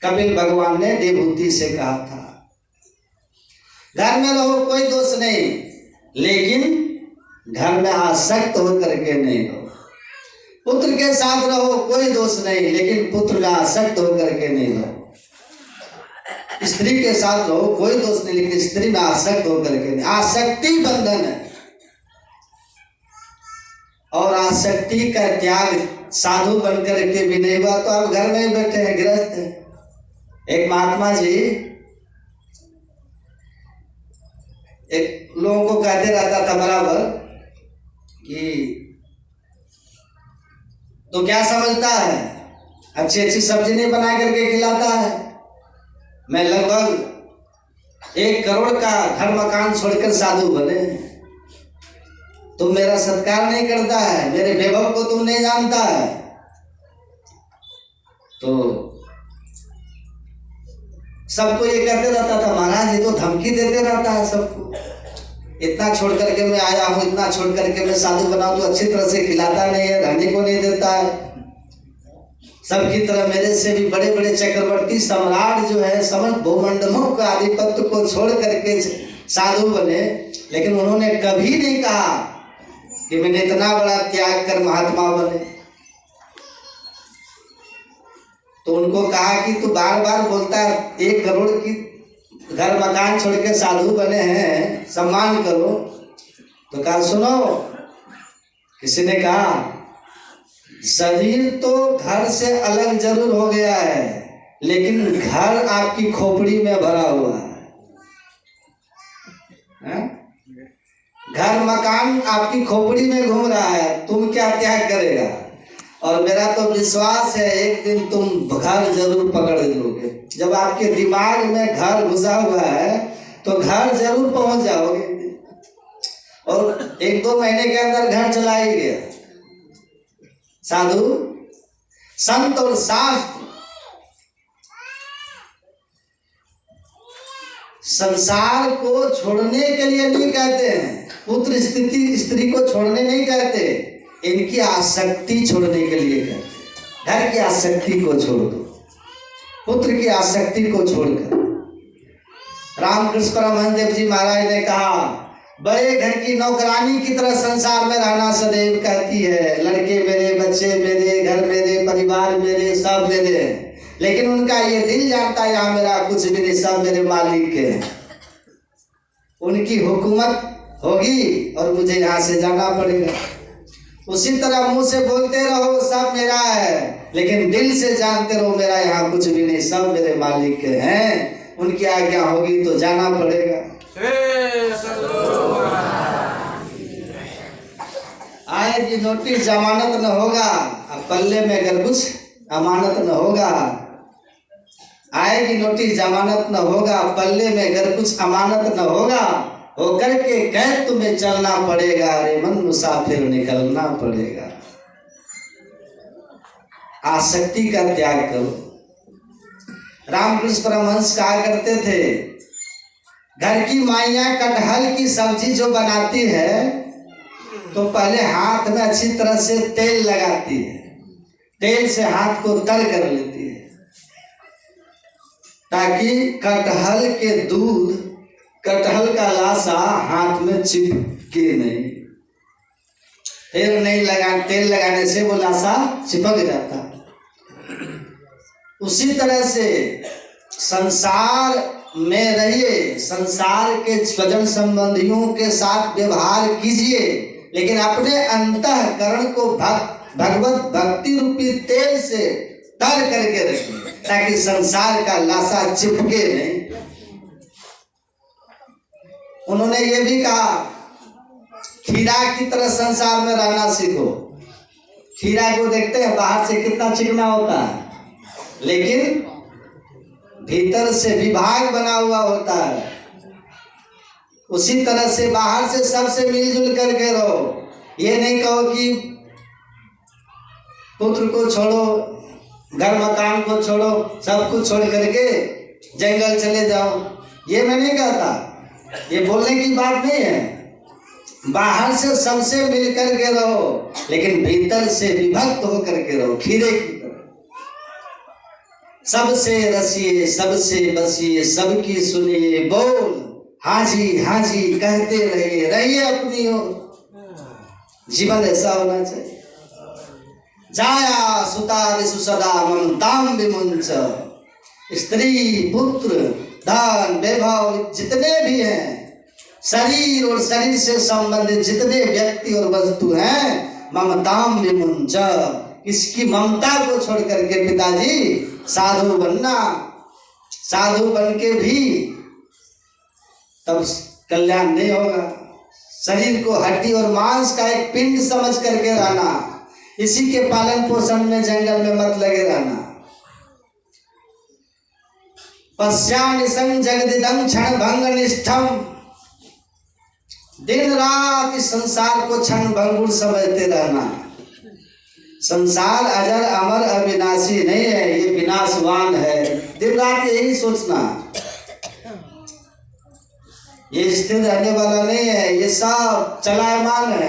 कपिल भगवान ने देवहूति से कहा था, घर में रहो कोई दोष नहीं, लेकिन घर में आसक्त होकर के नहीं रहो। पुत्र के साथ रहो कोई दोष नहीं, लेकिन पुत्र में आसक्त होकर के नहीं रहो। स्त्री के साथ रहो कोई दोष नहीं, लेकिन स्त्री में आसक्त होकर के नहीं। आसक्ति बंधन है। और आसक्ति का त्याग साधु बनकर के भी नहीं हुआ तो आप घर में ही बैठे हैं, गृहस्थ हैं। एक महात्मा जी एक लोगों को कहते रहता था बराबर कि तो क्या समझता है, अच्छी अच्छी सब्जी नहीं बना करके खिलाता है। मैं लगभग 1 करोड़ का घर मकान छोड़कर साधु बने, तुम मेरा सत्कार नहीं करता है, मेरे वैभव को तुम नहीं जानता है। तो सबको ये कहते रहता था, महाराज ये तो धमकी देते रहता है सबको। इतना छोड़ करके मैं आया हूँ, इतना छोड़ करके मैं साधु बना तो अच्छी तरह से खिलाता नहीं है, रहने को नहीं देता है। सबकी तरह मेरे से भी बड़े बड़े चक्रवर्ती सम्राट जो है समस्त भूमंडलों का आधिपत्य को छोड़ करके साधु बने, लेकिन उन्होंने कभी नहीं कहा कि मैंने इतना बड़ा त्याग कर महात्मा बने। तो उनको कहा कि तू बार बार बोलता है 1 करोड़ की घर मकान छोड़ के साधु बने हैं, सम्मान करो। तो कहा सुनो, किसी ने कहा शरीर तो घर से अलग जरूर हो गया है, लेकिन घर आपकी खोपड़ी में भरा हुआ है। घर मकान आपकी खोपड़ी में घूम रहा है, तुम क्या त्याग करेगा। और मेरा तो विश्वास है एक दिन तुम घर जरूर पकड़ लोगे। जब आपके दिमाग में घर घुसा हुआ है तो घर जरूर पहुंच जाओगे। और 1-2 महीने के अंदर घर चला ही गया। साधु संत और शास्त्र संसार को छोड़ने के लिए नहीं कहते हैं, पुत्र स्त्री को छोड़ने नहीं कहते, इनकी आसक्ति छोड़ने के लिए कहते हैं। घर की आसक्ति को छोड़ दो, पुत्र की आसक्ति को छोड़कर। रामकृष्ण परमहंस देव जी महाराज ने कहा, बड़े घर की नौकरानी की तरह संसार में रहना सदैव कहती है। लड़के मेरे, बच्चे मेरे, घर मेरे, परिवार मेरे, सब मेरे, लेकिन उनका ये दिल जानता है यहाँ मेरा कुछ भी नहीं, सब मेरे मालिक के हैं। उनकी हुकूमत होगी और मुझे यहाँ से जाना पड़ेगा। उसी तरह मुंह से बोलते रहो सब मेरा है, लेकिन दिल से जानते रहो मेरा यहाँ कुछ भी नहीं, सब मेरे मालिक के हैं। उनकी आज्ञा होगी तो जाना पड़ेगा। आएगी नोटिस जमानत न होगा, अब पल्ले में अगर कुछ अमानत न होगा। आएगी नोटिस जमानत न होगा, पल्ले में अगर कुछ अमानत न होगा, होकर के कैद तुम्हें चलना पड़ेगा। अरे मन मुसाफिर निकलना पड़ेगा। आसक्ति का त्याग करो। रामकृष्ण परमहंस कहा करते थे, घर की माइयां कटहल की सब्जी जो बनाती है तो पहले हाथ में अच्छी तरह से तेल लगाती है, तेल से हाथ को तर कर लेती है ताकि कटहल के दूध, कटहल का लाशा हाथ में चिपके नहीं। फिर नहीं लगा, तेल लगाने से वो लाशा चिपक जाता। उसी तरह से संसार में रहिए, संसार के स्वजन संबंधियों के साथ व्यवहार कीजिए, लेकिन अपने अंतःकरण को भगवत भक्ति रूपी तेल से तर करके रखिए ताकि संसार का लाशा चिपके नहीं। उन्होंने ये भी कहा, खीरा की तरह संसार में रहना सीखो। खीरा को देखते हैं बाहर से कितना चिकना होता है, लेकिन भीतर से विभाग बना हुआ होता है। उसी तरह से बाहर से सबसे मिलजुल करके रहो। ये नहीं कहो कि पुत्र को छोड़ो, घर मकान को छोड़ो, सब कुछ छोड़ करके जंगल चले जाओ। ये मैं नहीं कहता, ये बोलने की बात नहीं है। बाहर से सबसे मिल करके रहो, लेकिन भीतर से विभक्त होकर के रहो, खीरे की तरह। सबसे रसिए, सबसे बसिए, सबकी सुनिए, बोल हाँ जी कहते रहिए अपनी ओर। जीवन ऐसा होना चाहिए। जाया सुता सदा ममताम विमुंच। स्त्री, पुत्र, धन, वैभव जितने भी हैं, शरीर और शरीर से संबंधित जितने व्यक्ति और वस्तु हैं, ममताम विमुंच, इसकी ममता को छोड़ करके पिताजी साधु बनना। साधु बन के भी तब कल्याण नहीं होगा। शरीर को हड्डी और मांस का एक पिंड समझ करके रहना, इसी के पालन पोषण में जंगल में मत लगे रहना। पश्यानिसं जगदिदं क्षण भंग निष्ठम। दिन रात इस संसार को क्षण भंगुर समझते रहना। संसार अजर अमर अविनाशी नहीं है, ये विनाशवान है। दिन रात यही सोचना, ये स्थिर रहने वाला नहीं है, ये सब चलायमान है।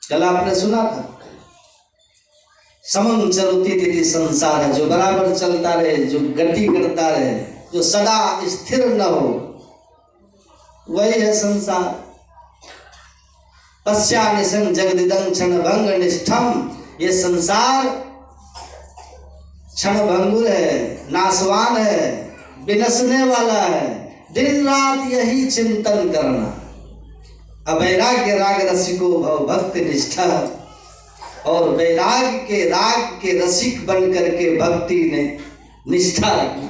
कल आपने सुना था, समम चलती थी संसार है, जो बराबर चलता रहे, जो गति करता रहे, जो सदा स्थिर न हो, वही है संसार। पश्यानिसं जगदिदं क्षण भंग निष्ठम। ये संसार क्षण भंगुर है, नाशवान है, विनशने वाला है। दिन रात यही चिंतन करना। अवैराग्य राग रसिको भव भक्ति निष्ठा। और वैराग के राग के रसिक बन करके भक्ति ने निष्ठा रखना।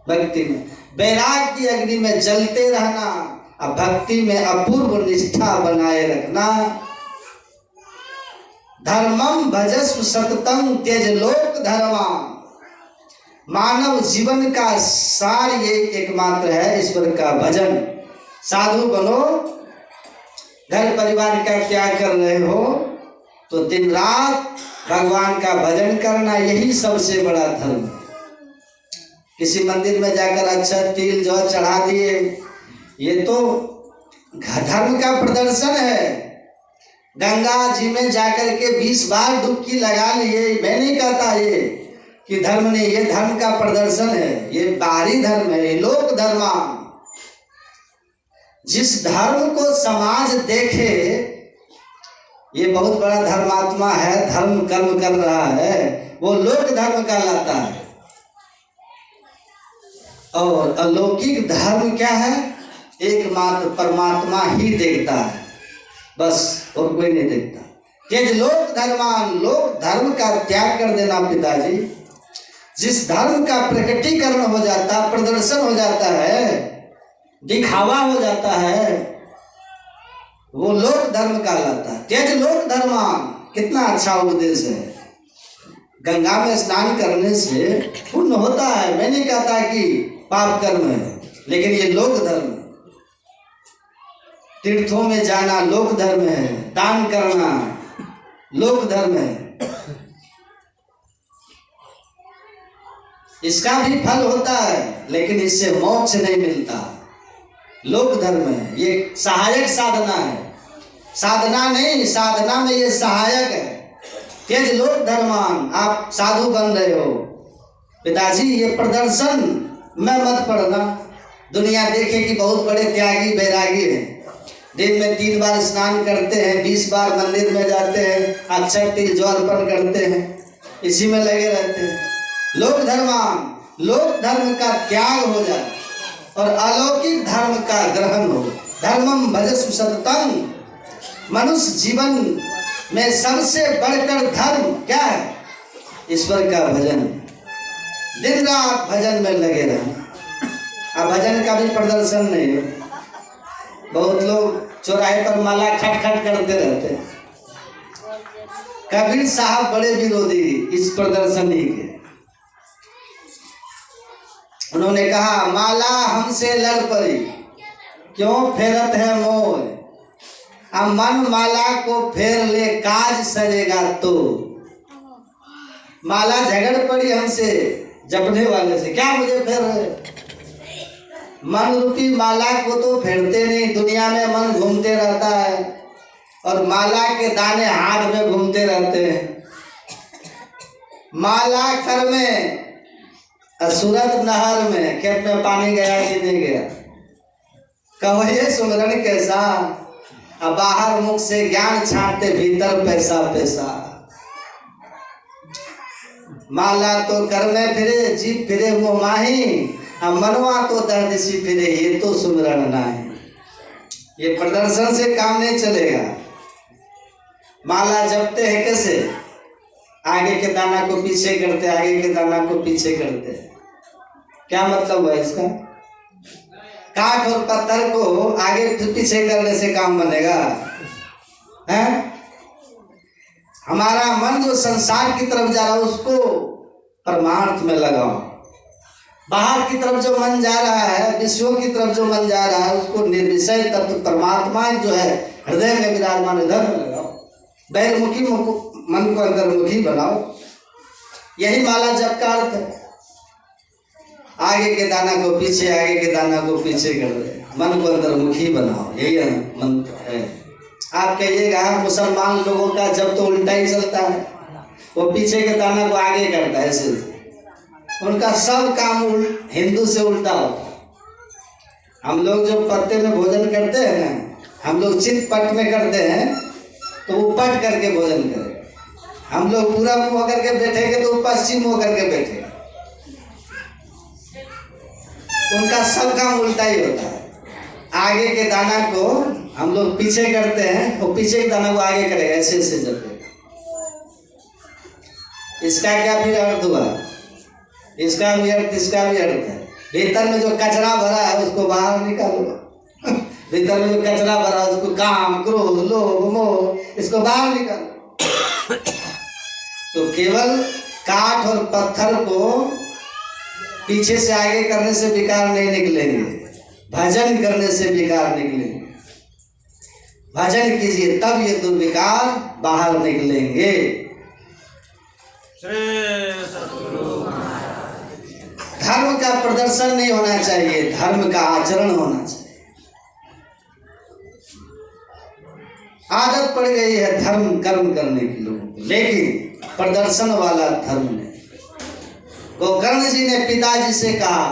भक्ति में वैराग की अग्नि में जलते रहना, अब भक्ति में अपूर्व निष्ठा बनाए रखना। धर्मम भजस्व सततम त्यज लोक धर्मा। मानव जीवन का सार ये एकमात्र है, ईश्वर का भजन। साधु बनो, घर परिवार का त्याग कर रहे हो तो दिन रात भगवान का भजन करना, यही सबसे बड़ा धर्म है। किसी मंदिर में जाकर अच्छा तिल जौ चढ़ा दिए, ये तो धर्म का प्रदर्शन है। गंगा जी में जाकर के 20 बार डुबकी लगा लिए, मैं नहीं कहता ये कि धर्म नहीं, ये धर्म का प्रदर्शन है, ये बाहरी धर्म है, ये लोक धर्मा। जिस धर्म को समाज देखे ये बहुत बड़ा धर्मात्मा है, धर्म कर्म कर रहा है, वो लोक धर्म कहलाता है। और अलौकिक धर्म क्या है? एकमात्र परमात्मा ही देखता है, बस, और कोई नहीं देखता। त्यज लोक धर्मान, लोक धर्म का त्याग कर देना पिताजी। जिस धर्म का प्रकटीकरण हो जाता, प्रदर्शन हो जाता है, दिखावा हो जाता है, वो लोक धर्म कहलाता है। त्यज लोक धर्मान, कितना अच्छा उपदेश है। गंगा में स्नान करने से पुण्य होता है, मैं नहीं कहता कि पाप कर्म है, लेकिन ये लोक धर्म है। तीर्थों में जाना लोक धर्म है, दान करना लोक धर्म है। इसका भी फल होता है, लेकिन इससे मोक्ष नहीं मिलता। लोक धर्म है, ये सहायक साधना है। साधना नहीं, साधना में ये सहायक है। तेज लोक धर्मान, आप साधु बन रहे हो। पिताजी ये प्रदर्शन में मत पड़ना। दुनिया देखे कि बहुत बड़े त्यागी बैरागी हैं, दिन में 3 बार स्नान करते हैं, 20 बार मंदिर में जाते हैं, अक्षय तिल जल अर्पण करते हैं, इसी में लगे रहते हैं। लोक धर्मान, लोक धर्म का त्याग हो जाए और अलौकिक धर्म का ग्रहण हो। धर्मम भजस्व सततं, मनुष्य जीवन में सबसे बढ़कर धर्म क्या है? ईश्वर का भजन। दिन रात भजन में लगे रहें। अब भजन का भी प्रदर्शन नहीं है। बहुत लोग चौराहे पर माला खट खट करते रहते हैं। कबीर साहब बड़े विरोधी इस प्रदर्शनी के। उन्होंने कहा माला हमसे लड़ पड़ी, क्यों फेरत है मोह, अब मन माला को फेर ले काज सरेगा तो। माला झगड़ पड़ी हमसे, जपने वाले से, क्या मुझे फेर रहे? मन रूपी माला को तो फेरते नहीं, दुनिया में मन घूमते रहता है और माला के दाने हाथ में घूमते रहते हैं। माला कर में सूरत नहर में खेत में पानी गया कि नहीं गया, कहो ये सुमरन कैसा, अब बाहर मुख से ज्ञान छांटते भीतर पैसा पैसा। माला तो कर में फिरे जीप फिरे मुँह माही, अब मनवा तो दर्द सी फिरे ये तो सुमरन नहीं। ये प्रदर्शन से काम नहीं चलेगा। माला जपते हैं कैसे? आगे के दाना को पीछे करते, आगे के दाना को पीछे करते। क्या मतलब है इसका? काठ और पत्थर को आगे पीछे करने से काम बनेगा? हैं? हमारा मन जो संसार की तरफ जा रहा है उसको परमार्थ में लगाओ। बाहर की तरफ जो मन जा रहा है, विषयों की तरफ जो मन जा रहा है, उसको निर्विषय तत्व परमात्मा जो है हृदय में विराजमान इधर में लगाओ। बहिर्मुखी मन को अंतर्मुखी बनाओ। यही माला जप का अर्थ है। आगे के दाना को पीछे, आगे के दाना को पीछे कर दे, मन को अंतर्मुखी बनाओ, यही मंत्र है। आप कहिएगा मुसलमान लोगों का जब तो उल्टा ही चलता है, वो पीछे के दाना को आगे करता है, ऐसे उनका सब काम हिंदू से उल्टा होता है। हम लोग जो पत्ते में भोजन करते हैं ना, हम लोग चित पट में करते हैं तो वो पट करके भोजन करेगा। हम लोग पूरा मुंह होकर के बैठेंगे तो वो पश्चिम होकर के बैठेगा। उनका सब काम उल्टा ही होता है। आगे के दाना को हम लोग पीछे करते हैं, वो पीछे के दाना को आगे करेगा, ऐसे ऐसे जपेगा। इसका क्या फिर अर्थ हुआ? इसका भी अर्थ, इसका भी अर्थ है। भीतर में जो कचरा भरा है उसको बाहर निकालो। भीतर में जो कचरा भरा है उसको काम, क्रोध, लोभ, मोह, इसको बाहर निकालो। तो केवल काठ और पत्थर को पीछे से आगे करने से विकार नहीं निकलेंगे, भजन करने से विकार निकलेंगे। भजन कीजिए तब ये दुर्विकार बाहर निकलेंगे। धर्म का प्रदर्शन नहीं होना चाहिए, धर्म का आचरण होना चाहिए। आदत पड़ गई है धर्म कर्म करने की लोगों को, लेकिन प्रदर्शन वाला धर्म नहीं। गोकर्ण जी ने पिताजी से कहा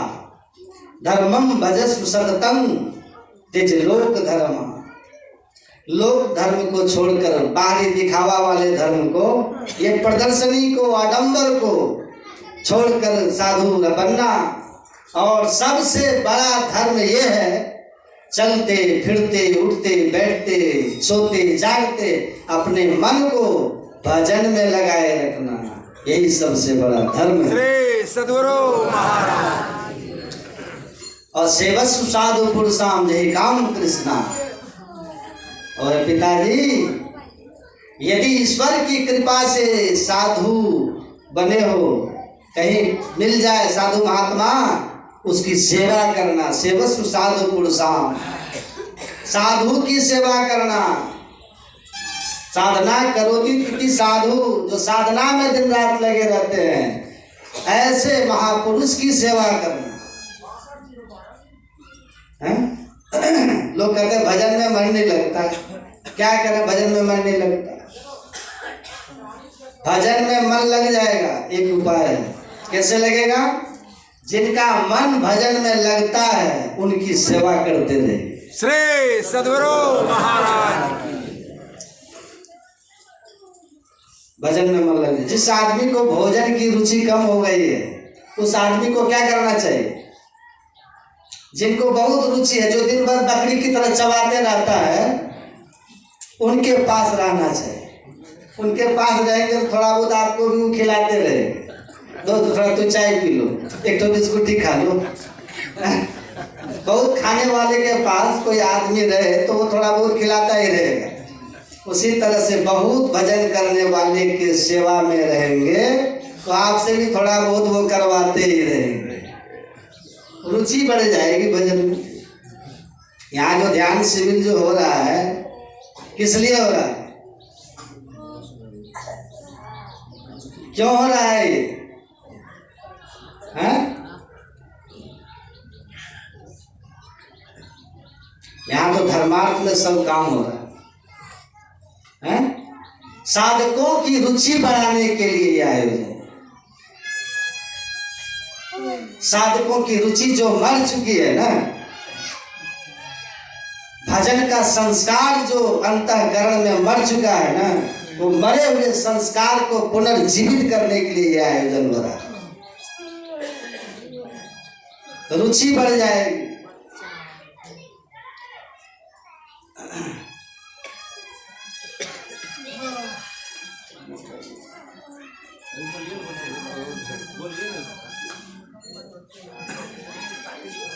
धर्मम भजस्व सततं त्यज लोक धर्म। लोक धर्म को छोड़कर, बाहरी दिखावा वाले धर्म को, ये प्रदर्शनी को, आडंबर को छोड़कर साधु बनना। और सबसे बड़ा धर्म ये है चलते फिरते उठते बैठते सोते जागते अपने मन को भजन में लगाए रखना, यही सबसे बड़ा धर्म है।
श्री सद्गुरु महाराज।
और सेवस्व साधु पुरुषाम जय काम कृष्णा। और पिताजी यदि ईश्वर की कृपा से साधु बने हो, कहीं मिल जाए साधु महात्मा, उसकी सेवा करना। सेवस्व साधु पुरुषाम, साधु की सेवा करना। साधना करोति साधु, जो साधना में दिन रात लगे रहते हैं, ऐसे महापुरुष की सेवा करना। लोग कहते हैं भजन में मन नहीं लगता, क्या करें, भजन में मन नहीं लगता। भजन में मन लग जाएगा, एक उपाय है। कैसे लगेगा? जिनका मन भजन में लगता है उनकी सेवा करते रहिए।
श्री सद्गुरु महाराज।
भजन में मन लग जाए। जिस आदमी को भोजन की रुचि कम हो गई है उस आदमी को क्या करना चाहिए? जिनको बहुत रुचि है, जो दिन भर बकरी की तरह चबाते रहता है, उनके पास रहना चाहिए। उनके पास रहेंगे तो थोड़ा बहुत आपको भी खिलाते रहेंगे। दोस्त थोड़ा तो चाय पी लो, एक तो बिस्कुट ही खा लो। बहुत खाने वाले के पास कोई आदमी रहे तो वो थोड़ा बहुत खिलाता ही रहेगा। उसी तरह से बहुत भजन करने वाले के सेवा में रहेंगे तो आपसे भी थोड़ा बहुत वो करवाते ही रहेंगे। रुचि बढ़ जाएगी भजन में। यहाँ जो ध्यान शिविर जो हो रहा है, किस लिए हो रहा है? क्यों हो रहा है ये? हैं? यहाँ तो धर्मार्थ में सब काम हो रहा है। साधकों की रुचि बढ़ाने के लिए यह आयोजन। साधकों की रुचि जो मर चुकी है ना, भजन का संस्कार जो अंतःकरण में मर चुका है ना, वो मरे हुए संस्कार को पुनर्जीवित करने के लिए यह आयोजन हो रहा है। तो रुचि बढ़ जाएगी।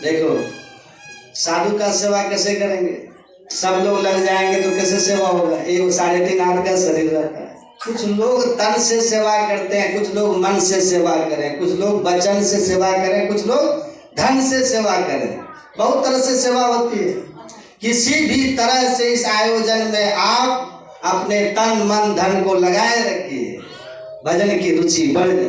देखो, साधु का सेवा कैसे करेंगे? सब लोग लग जाएंगे तो कैसे सेवा होगा? एक 3.5 हाथ का शरीर रहता है। कुछ लोग तन से सेवा करते हैं, कुछ लोग मन से सेवा करें, कुछ लोग वचन से सेवा करें, कुछ लोग धन से सेवा करें। बहुत तरह से सेवा होती है। किसी भी तरह से इस आयोजन में आप अपने तन मन धन को लगाए रखिए, भजन की रुचि बढ़ जाए।